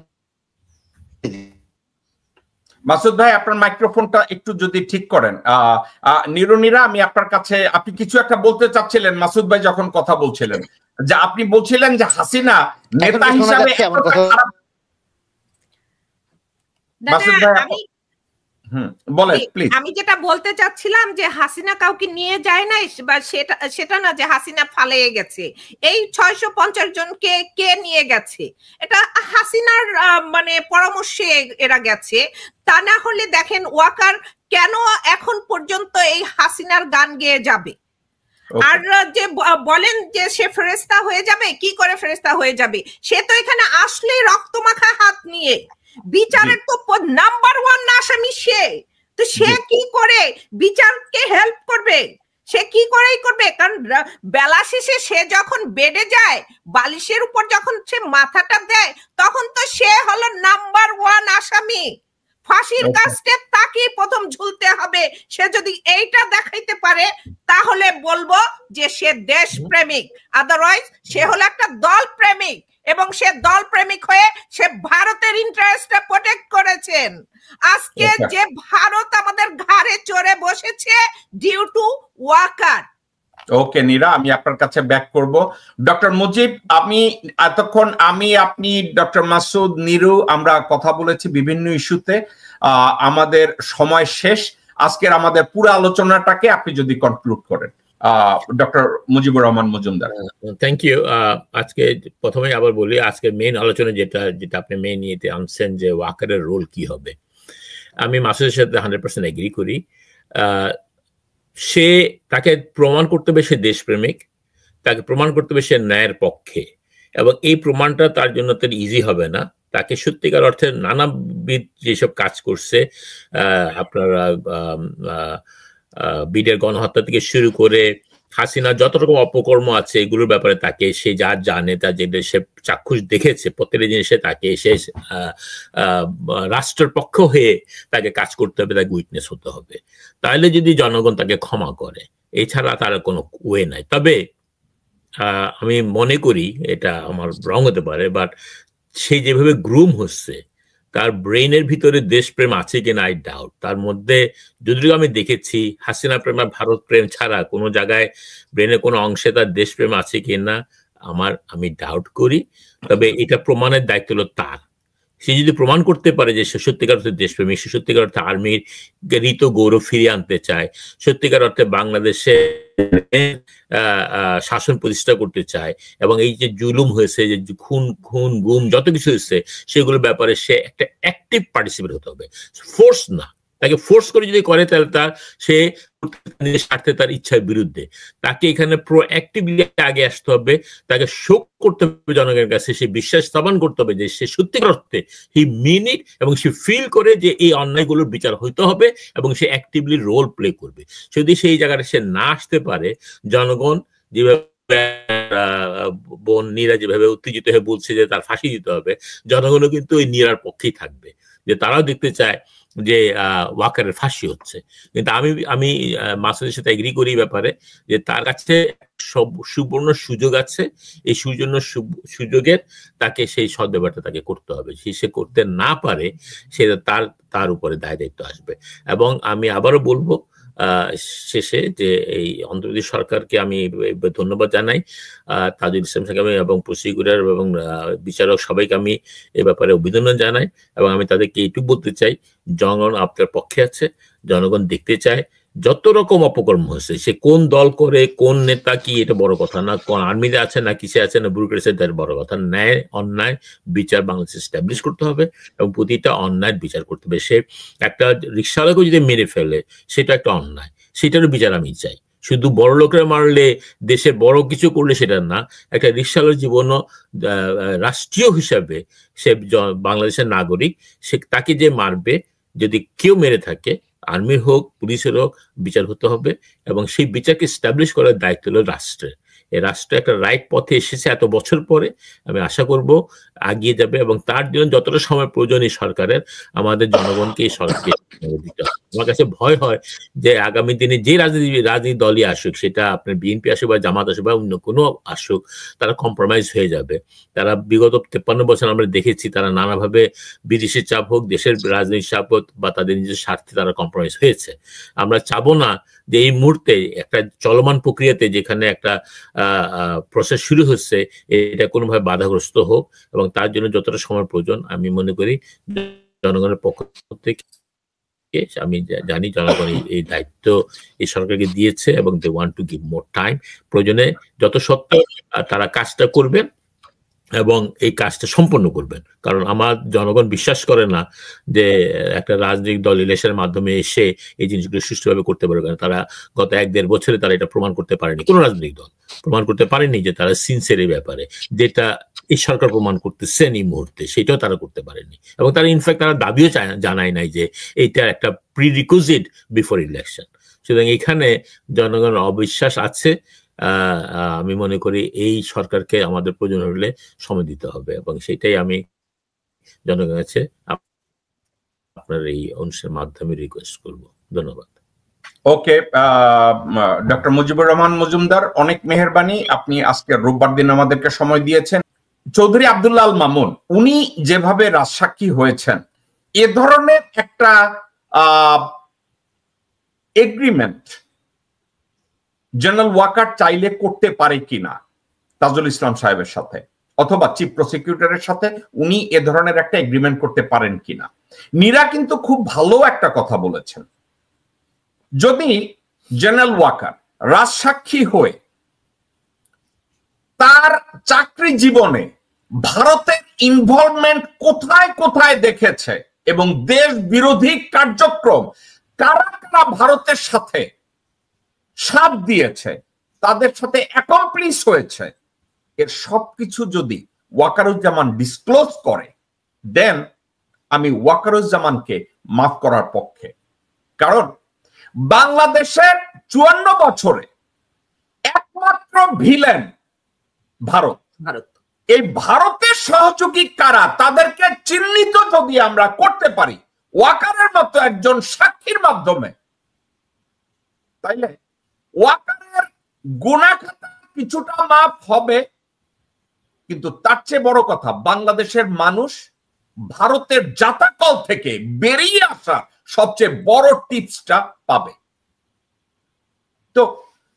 মাসুদ ভাই আপনার মাইক্রোফোনটা একটু যদি ঠিক করেন। নিরুনিরা আমি আপনার কাছে, আপনি কিছু একটা বলতে চাচ্ছিলেন মাসুদ ভাই যখন কথা বলছিলেন, যে আপনি বলছিলেন যে হাসিনা নেতা হিসাবে মাসুদ ভাই বলেন প্লিজ। আমি যেটা বলতে চাচ্ছিলাম যে হাসিনা কাউকে নিয়ে যায় নাই, বা সেটা না যে হাসিনা পালিয়ে গেছে। এই 650 জনকে কে নিয়ে গেছে? এটা হাসিনার মানে পরামর্শে এরা গেছে। তা না হলে দেখেন ওয়াকার কেন এখন পর্যন্ত এই হাসিনার গান গেয়ে যাবে? আর যে বলেন যে সে ফেরেশতা হয়ে যাবে, কি করে ফেরেশতা হয়ে যাবে? সে তো এখানে আসলে রক্তমাখা হাত নিয়ে, বিচারের তো নাম্বার 1 আসামি সে, তো সে কি করে বিচারকে হেল্প করবে? সে কি করেই করবে? কারণ বেলা শেষে সে যখন বেডে যায়, বালিশের উপর যখন সে মাথাটা দেয়, তখন তো সে হলো নাম্বার 1 আসামি। ফাঁসির কাস্টে তাকে প্রথম ঝুলতে হবে। সে যদি এইটা দেখাইতে পারে তাহলে বলবো যে সে দেশ প্রেমিক, আদারওয়াইজ সে হলো একটা দল প্রেমিক, এবং সে দল প্রেমিক হয়ে সে ভারতের ইন্টারেস্টে প্রোটেক্ট করেছেন। আজকে যে ভারত আমাদের ঘাড়ে চড়ে বসেছে ডিউ টু ওয়াকার। ওকে নীরা, আমি আপনার কাছে ব্যাক করব। ডক্টর মুজিব, আমি এতক্ষণ আপনি ডক্টর মাসুদ, নিরু আমরা কথা বলেছি বিভিন্ন ইস্যুতে। আমাদের সময় শেষ। আজকের আমাদের পুরো আলোচনাটাকে আপনি যদি কনক্লুড করেন doctor Mujibur Rahman Majumdar. Thank you. আজকে প্রথমে আবার বলি, আজকে মেইন আলোচনা যেটা আপনি মেইন ইয়েতে আনছেন যে ওয়াকারের রোল কি হবে, আমি মাসুদের সাথে 100% এগ্রি করি। সে তাকে প্রমাণ করতে হবে সে দেশপ্রেমিক, তাকে প্রমাণ করতে হবে সে ন্যায়ের পক্ষে, এবং এই প্রমাণটা তার জন্য তো ইজি হবে না। তাকে সত্যিকার অর্থে নানাবিধ যেসব কাজ করছে, আপনারা বিডের গণহত্যা থেকে শুরু করে হাসিনা যত রকম অপকর্ম আছে এগুলোর ব্যাপারে তাকে সে যা জানে, তা যেটা সে চাক্ষুষ দেখেছে প্রত্যেকটা জিনিসে তাকে সে রাষ্ট্রের পক্ষ হয়ে তাকে কাজ করতে হবে, তাকে উইটনেস হতে হবে। তাহলে যদি জনগণ তাকে ক্ষমা করে, এছাড়া তার কোনো ওয়ে নাই। তবে আমি মনে করি, এটা আমার রং হতে পারে, বাট সে যেভাবে গ্রুম হচ্ছে তার ব্রেইনের ভিতরে দেশপ্রেম আছে কিনা আই ডাউট। তার মধ্যে যদিও আমি দেখেছি হাসিনা প্রেম আর ভারত প্রেম ছাড়া কোনো জায়গায় ব্রেনের কোনো অংশে তার দেশপ্রেম আছে কিনা আমি ডাউট করি। তবে এটা প্রমাণের দায়িত্ব হলো তার। সে যদি প্রমাণ করতে পারে যে সে সত্যিকার অর্থে দেশপ্রেমী, সে সত্যিকার অর্থে আর্মির ঋত গৌরব ফিরিয়ে আনতে চায়, সত্যিকার অর্থে বাংলাদেশে শাসন প্রতিষ্ঠা করতে চায়, এবং এই যে জুলুম হয়েছে, যে খুন গুম যত কিছু হয়েছে সেগুলোর ব্যাপারে সে একটা অ্যাক্টিভ পার্টিসিপেট হতে হবে, ফোর্স না। তাকে ফোর্স করে যদি করে তাহলে সে স্বার্থে তার ইচ্ছার বিরুদ্ধে। তাকে এখানে প্রোঅ্যাক্টিভলি আগে আসতে হবে, তাকে শোক করতে হবে জনগণের কাছে, সে বিশ্বাস স্থাপন করতে হবে যে সে সত্যিকার অর্থে হি মিন ইট, এবং সে ফিল করে যে এই অন্যায়গুলোর বিচার হইতে হবে, এবং সে অ্যাক্টিভলি রোল প্লে করবে। যদি সেই জায়গাটা সে না আসতে পারে, জনগণ যেভাবে বোন নীরা যেভাবে উত্তেজিত হয়ে বলছে যে তার ফাঁসি দিতে হবে, জনগণও কিন্তু ওই নীরার পক্ষেই থাকবে, যে তারাও দেখতে চায় যে ওয়াকারের ফাঁসি হচ্ছে। কিন্তু আমি মাসুদের সাথে এগ্রি করি ব্যাপারে যে তার কাছে সুবর্ণ সুযোগ আছে, এই সুযোগের তাকে সেই সদ্ব্যবহারটা তাকে করতে হবে। সে করতে না পারে, সে তার উপরে দায় দায়িত্ব আসবে। এবং আমি আবারও বলবো শেষে যে এই অন্তর্বর্তী সরকারকে আমি ধন্যবাদ জানাই, তাজুল ইসলাম সাহেব এবং প্রসিকিউটর এবং বিচারক সবাইকে আমি এ ব্যাপারে অভিনন্দন জানাই, এবং আমি তাদেরকে এইটুকু বলতে চাই, জনগণ আপনার পক্ষে আছে, জনগণ দেখতে চায় যত রকম অপকর্ম হয়েছে, সে কোন দল করে, কোন নেতা কি, এটা বড় কথা না, কোন আর্মিতে আছে না কিসে আছে না ব্যুরোক্রেসি, তার বড় কথা। ন্যায় অন্যায় বিচার বাংলাদেশে এস্টাবলিশ করতে হবে, এবং প্রতিটা অন্যায় বিচার করতে হবে। সে একটা রিক্সাওয়ালাকেও যদি মেরে ফেলে সেটা একটা অন্যায়, সেটারও বিচার আমি চাই। শুধু বড় লোকেরা মারলে, দেশে বড় কিছু করলে সেটা না, একটা রিক্সাওয়ালার জীবনও রাষ্ট্রীয় হিসাবে সে বাংলাদেশের নাগরিক, সে তাকে যে মারবে, যদি কেউ মেরে থাকে, আর্মির হোক পুলিশের হোক, বিচার হতে হবে, এবং সেই বিচারকে এস্টাবলিশ করার দায়িত্ব হলো রাষ্ট্রের। এই রাষ্ট্র একটা রাইট পথে এসেছে এত বছর পরে, আমি আশা করব আগিয়ে যাবে, এবং তার জন্য যতটা সময় প্রয়োজন এই সরকারের, আমাদের জনগণকে এই সরকারকে দিতে হবে। আমার কাছে ভয় হয় যে আগামী দিনে যে রাজনীতি দলই আসুক, সেটা আপনার বিএনপি আসুক বা জামাত আসুক বা অন্য কোনো আসুক, তারা কম্প্রোমাইজ হয়ে যাবে। তারা বিগত 53 বছর আমরা দেখেছি, তারা নানাভাবে বিদেশি চাপ হোক, দেশের রাজনৈতিক চাপ হোক, বা তাদের নিজের স্বার্থে তারা কম্প্রোমাইজ হয়েছে। আমরা চাবো না যে এই মুহূর্তে একটা চলমান প্রক্রিয়াতে, যেখানে একটা প্রসেস শুরু হচ্ছে, এটা কোনোভাবে বাধাগ্রস্ত হোক, এবং তার জন্য যতটা সময় প্রয়োজন আমি মনে করি জনগণের পক্ষ থেকে, আমি জানি জনগণ এই দায়িত্ব এই সরকারকে দিয়েছে, এবং they want to give more time. প্রয়োজনে যত সত্য তারা কাজটা করবেন এবং এই কাজটা সম্পন্ন করবেন, কারণ আমার জনগণ বিশ্বাস করে না যে একটা রাজনৈতিক দল ইলেকশনের মাধ্যমে এসে এই জিনিসগুলো সুষ্ঠুভাবে করতে পারবে। তারা গত 1-1.5 বছরে তারা এটা প্রমাণ করতে পারেনি, কোনো রাজনৈতিক দল প্রমাণ করতে পারেনি যে তারা সিনসিয়ার এই ব্যাপারে, যেটা এই সরকার প্রমাণ করতেছেন এই মুহূর্তে, সেটাও তারা করতে পারেনি। এবং তারা ইনফ্যাক্ট তারা দাবিও জানায় নাই যে এইটা একটা প্রিরিকুইজিট বিফোর ইলেকশন। সুতরাং এখানে জনগণের অবিশ্বাস আছে। আমি মনে করি এই সরকারকে আমাদের প্রয়োজন হলে সময় দিতে হবে, এবং সেটাই আমি জনগণের কাছে আপনার এই অনুষ্ঠানের মাধ্যমে রিকোয়েস্ট করব। ধন্যবাদ। ওকে, ডক্টর মুজিবুর রহমান মজুমদার, অনেক মেহেরবানি, আপনি আজকে রোববার দিন আমাদেরকে সময় দিয়েছেন। চৌধুরী আব্দুল্লাহ আল মামুন, উনি যেভাবে রাজসাক্ষী হয়েছেন, এ ধরনের একটা এগ্রিমেন্ট জেনারেল ওয়াকার চাইলে করতে পারে কিনা তাজুল ইসলাম সাহেবের সাথে, অথবা চিফ প্রসিকিউটরের সাথে উনি এ ধরনের একটা এগ্রিমেন্ট করতে পারেন কিনা। নীরা কিন্তু খুব ভালো একটা কথা বলেছেন, যদি জেনারেল ওয়াকার রাজসাক্ষী হয়ে তার চাকরি জীবনে ভারতের ইনভলভমেন্ট কোথায় কোথায় দেখেছে, এবং দেশ বিরোধী কার্যক্রম কারা কারা ভারতের সাথে সাথ দিয়েছে, তাদের সাথে অ্যাকমপ্লিশ হয়েছে, এর সবকিছু যদি ওয়াকারুজ্জামান ডিসক্লোজ করে, দেন আমি ওয়াকারুজ্জামানকে মাফ করার পক্ষে। কারণ বাংলাদেশের 54 বছরে একমাত্র ভিলেন ভারত। এই ভারতের সহযোগী কারা, তাদেরকে চিহ্নিত যদি আমরা করতে পারি ওয়াকারের মতো একজন সাক্ষীর মাধ্যমে, তাইলে ওয়াকারের গুনাহখাতা কিছুটা মাফ হবে। কিন্তু তার চেয়ে বড় কথা, বাংলাদেশের মানুষ ভারতের জাতাকল থেকে বেরিয়ে আসা সবচেয়ে বড় টিপসটা পাবে। তো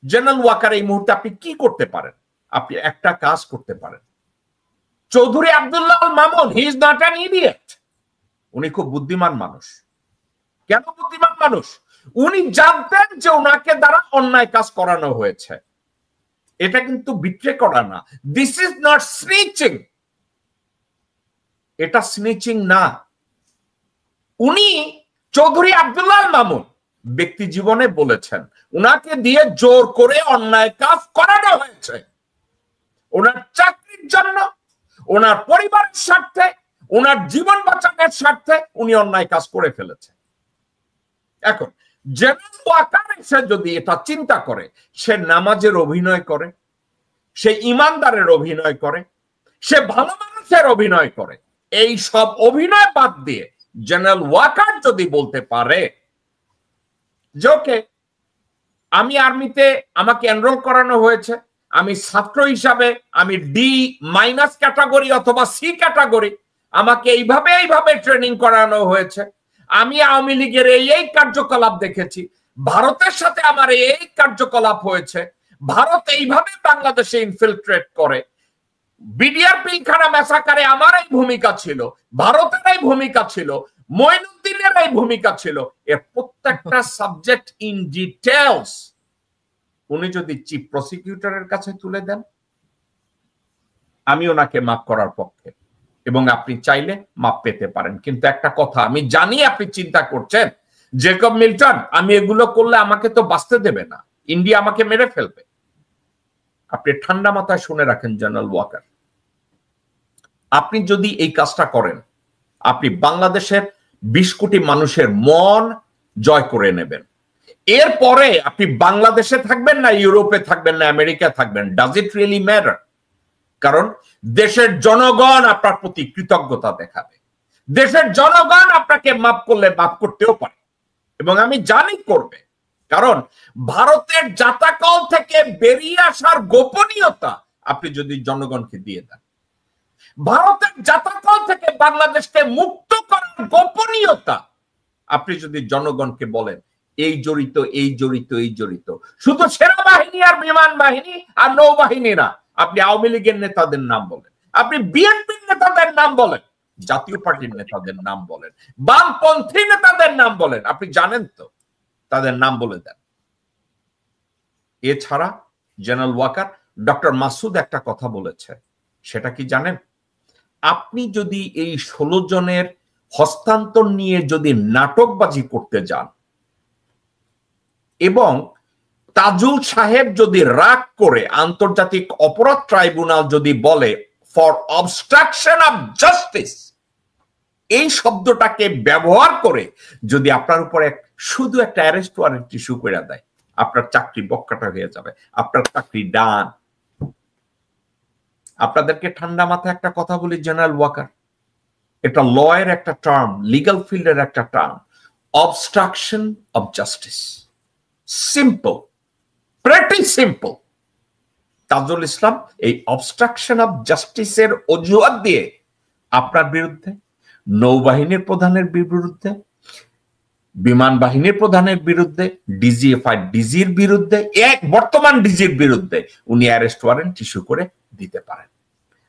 জেনারেল ওয়াকার এই মুহূর্তে আপনি কি করতে পারেন? আপনি একটা কাজ করতে পারেন। Chowdhury Abdullah Al Mamun, he is not an idiot, উনি খুব বুদ্ধিমান মানুষ। কেন বুদ্ধিমান মানুষ? উনি জানতেন যে ওনাকে দ্বারা অন্যায় কাজ করানো হয়েছে। এটা কিন্তু বিট্রে করা না, দিস ইজ নট স্নিচিং, এটা স্নিচিং না। উনি চৌধুরী আব্দুল্লাহ আল মামুন ব্যক্তি জীবনে বলেছেন উনাকে দিয়ে জোর করে অন্যায় কাজ করানো হয়েছে। ওনার চাকরির জন্য, ওনার পরিবারের স্বার্থে, ওনার জীবন বাঁচানোর স্বার্থে উনি অন্যায় কাজ করে ফেলেছেন। এখন জেনারেল ওয়াকার এসে যদি এটা চিন্তা করে, সে নামাজের অভিনয় করে, সে ইমানদারের অভিনয় করে, সে ভালো মানুষের অভিনয় করে, এই সব অভিনয় বাদ দিয়ে জেনারেল ওয়াকার যদি বলতে পারে যে ওকে, আমি আর্মিতে আমাকে এনরোল করানো হয়েছে, আমি ছাত্র হিসাবে আমি ডি মাইনাস ক্যাটাগরি অথবা সি ক্যাটাগরি, আমাকে এইভাবে ট্রেনিং করানো হয়েছে, আমি আওয়ামী লীগের এই কার্যকলাপ দেখেছি, ভারতের সাথে আমার এই কার্যকলাপ হয়েছে, ভারত এইভাবে বাংলাদেশে ইনফিলট্রেট করে, বিডিআর পিলখানা ম্যাসাকারে আমার এই ভূমিকা ছিল, ভারতের এই ভূমিকা ছিল, মঈনুদ্দিনের এই ভূমিকা ছিল, এর প্রত্যেকটা সাবজেক্ট ইন ডিটেলস উনি যদি চিফ প্রসিকিউটরের কাছে তুলে দেন, আমি ওনাকে মাফ করার পক্ষে, এবং আপনি চাইলে মাপ পেতে পারেন। কিন্তু একটা কথা আমি জানি আপনি চিন্তা করছেন, জেকব মিল্টন আমি এগুলো করলে আমাকে তো বাঁচতে দেবে না, ইন্ডিয়া আমাকে মেরে ফেলবে। আপনি ঠান্ডা মাথায় শুনে রাখেন জেনারেল ওয়াকার, আপনি যদি এই কাজটা করেন, আপনি বাংলাদেশের 20 কোটি মানুষের মন জয় করে নেবেন। এরপরে আপনি বাংলাদেশে থাকবেন না, ইউরোপে থাকবেন না, আমেরিকা থাকবেন, ডাজ ইট রিয়েলি ম্যাটার? কারণ দেশের জনগণ আপনার প্রতি কৃতজ্ঞতা দেখাবে, দেশের জনগণ আপনাকে মাফ করলে মাফ করতেও পারে, এবং আমি জানি করবে। কারণ ভারতের জাতাকল থেকে বেরিয়ে আসার গোপনীয়তা আপনি যদি জনগণকে দিয়ে দেন, ভারতের জাতাকল থেকে বাংলাদেশকে মুক্ত করার গোপনীয়তা আপনি যদি জনগণকে বলেন, এই জড়িত, এই জড়িত, এই জড়িত, শুধু সেনাবাহিনী আর বিমান বাহিনী আর নৌবাহিনী না, আপনি আওয়ামী লীগের নেতাদের নাম বলেন, আপনি বিএনপির নেতাদের নাম বলেন, জাতীয় পার্টির নেতাদের নাম বলেন, বামপন্থী নেতাদের নাম বলেন, আপনি জানেন তো, তাদের নাম বলে দেন। এছাড়া জেনারেল ওয়াকার, ডক্টর মাসুদ একটা কথা বলেছে, সেটা কি জানেন? আপনি যদি এই 16 জনের হস্তান্তর নিয়ে যদি নাটকবাজি করতে যান, এবং তাজুল সাহেব যদি রাগ করে আন্তর্জাতিক অপরাধ ট্রাইব্যুনাল যদি বলে ফর অবস্ট্রাকশন অফ জাস্টিস, এই শব্দটাকে ব্যবহার করে যদি আপনার উপরে শুধু একটা অ্যারেস্ট ওয়ারেন্ট ইস্যু করে দেয়, আপনার চাকরি বক্কাটা হয়ে যাবে, আপনার চাকরি ডান। আপনাদেরকে ঠান্ডা মাথায় একটা কথা বলি জেনারেল ওয়াকার, এটা লয়ের একটা টার্ম, লিগ্যাল ফিল্ডের একটা term, obstruction of justice. Simple, pretty simple. Tajul Islam এই অবস্ট্রাকশন অফ জাস্টিসের অজুহাত দিয়ে আপনার বিরুদ্ধে, নৌবাহিনীর প্রধানের বিরুদ্ধে, বিমান বাহিনীর প্রধানের বিরুদ্ধে, ডিজিএফআই ডিজির বিরুদ্ধে, বর্তমান ডিজির বিরুদ্ধে উনি অ্যারেস্ট ওয়ারেন্ট ইস্যু করে দিতে পারেন।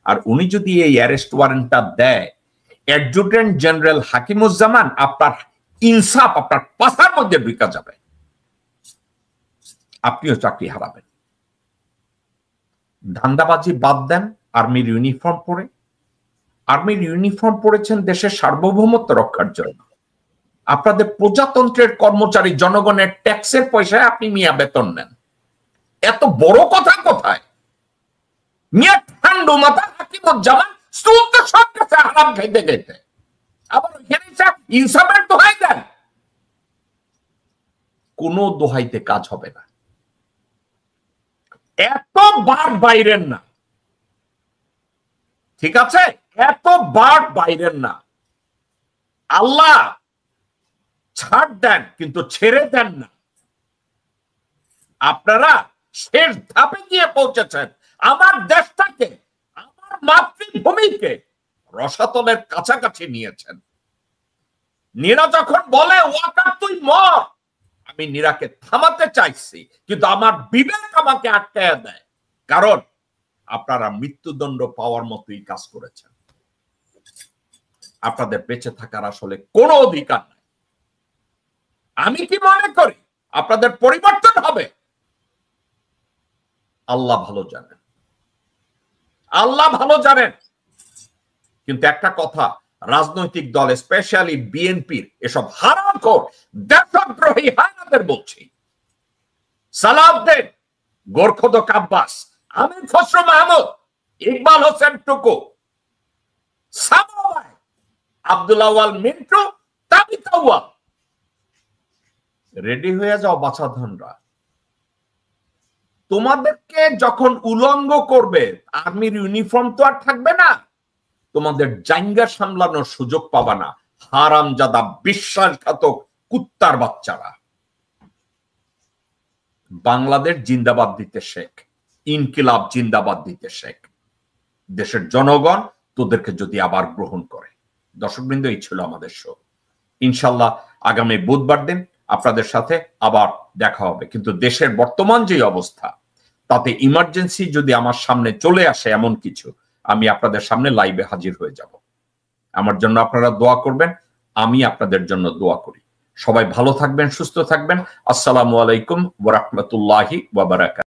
আর উনি যদি এই অ্যারেস্ট ওয়ারেন্টটা দেয়, অ্যাডজুটেন্ট জেনারেল হাকিমুজ্জামান আপনার ইনসাফ আপনার পাশার মধ্যে ঢুকা যাবে, আপনিও চাকরি হারাবেন। ধান্দাবাজি বাদ দেন, আর্মির ইউনিফর্ম পরে, আর্মির ইউনিফর্ম পরেছেন দেশের সার্বভৌমত্ব রক্ষার জন্য। আপনাদের প্রজাতন্ত্রের কর্মচারী, জনগণের ট্যাক্সের পয়সায় আপনি মিয়া বেতন নেন, এত বড় কথা কোথায়? মিয়া ঠান্ডু মাথা হাকিমুজ্জামান চলতে সব কাছে হারাম খাইতে খাইতে, আবার ওইখানে ইনসাফের দোহাই দেন। কোন দোহাইতে কাজ হবে না, এত বার বাইরের না, ঠিক আছে? এত বার বাইরের না। আল্লাহ ছাড় দেন কিন্তু ছেড়ে দেন না। আপনারা শেষ ধাপে গিয়ে পৌঁছেছেন। আমার দেশটাকে, আমার মাতৃভূমিকে রসাতলের কাছাকাছি নিয়েছেন। নীরা যখন বলে ওয়াকার তুই মর, আমি নীরাকে থামাতে চাইছি, কিন্তু আমার বিবেক আমাকে আটকায়া দেয়, কারণ আপনারা মৃত্যুদণ্ড পাওয়ার মতোই কাজ করেছেন। আপনাদের বেঁচে থাকার আসলে কোনো অধিকার নাই। আমি কি মনে করি আপনাদের পরিবর্তন হবে? আল্লাহ ভালো জানেন, আল্লাহ ভালো জানেন। কিন্তু একটা কথা, রাজনৈতিক দল স্পেশালি বিএনপির এসব হারামখোর দেশদ্রোহী হায়নাদের বলছি, সালাউদ্দিন, গোরখোদক আব্বাস, আমির খসরু মাহমুদ, ইকবাল হোসেন টুকু, সামাওয়াই, আব্দুল আউয়াল মিন্টু, তাবিত আউয়াল, রেডি হয়ে যাও বাছাধনরা। তোমাদেরকে যখন উলঙ্গ করবে, আর্মির ইউনিফর্ম তো আর থাকবে না, তোমাদের জাঙ্গা সামলানোর সুযোগ পাবা না, হারামজাদা বিশ্বাসঘাতক কুত্তার বাচ্চারা। বাংলাদেশ জিন্দাবাদ দিতে শেখ, ইনকিলাব জিন্দাবাদ দিতে শেখ। দেশের জনগণ তোদেরকে যদি আবার গ্রহণ করে। দর্শকবৃন্দ, এই ছিল আমাদের শো। ইনশাল্লাহ আগামী বুধবার দিন আপনাদের সাথে আবার দেখা হবে। কিন্তু দেশের বর্তমান যে অবস্থা, তাতে ইমার্জেন্সি যদি আমার সামনে চলে আসে এমন কিছু, আমি আপনাদের সামনে লাইভে হাজির হয়ে যাব। আমার জন্য আপনারা দোয়া করবেন, আমি আপনাদের জন্য দোয়া করি। সবাই ভালো থাকবেন, সুস্থ থাকবেন। আসসালামু আলাইকুম ওয়া রাহমাতুল্লাহি ওয়া বারাকাতুহু।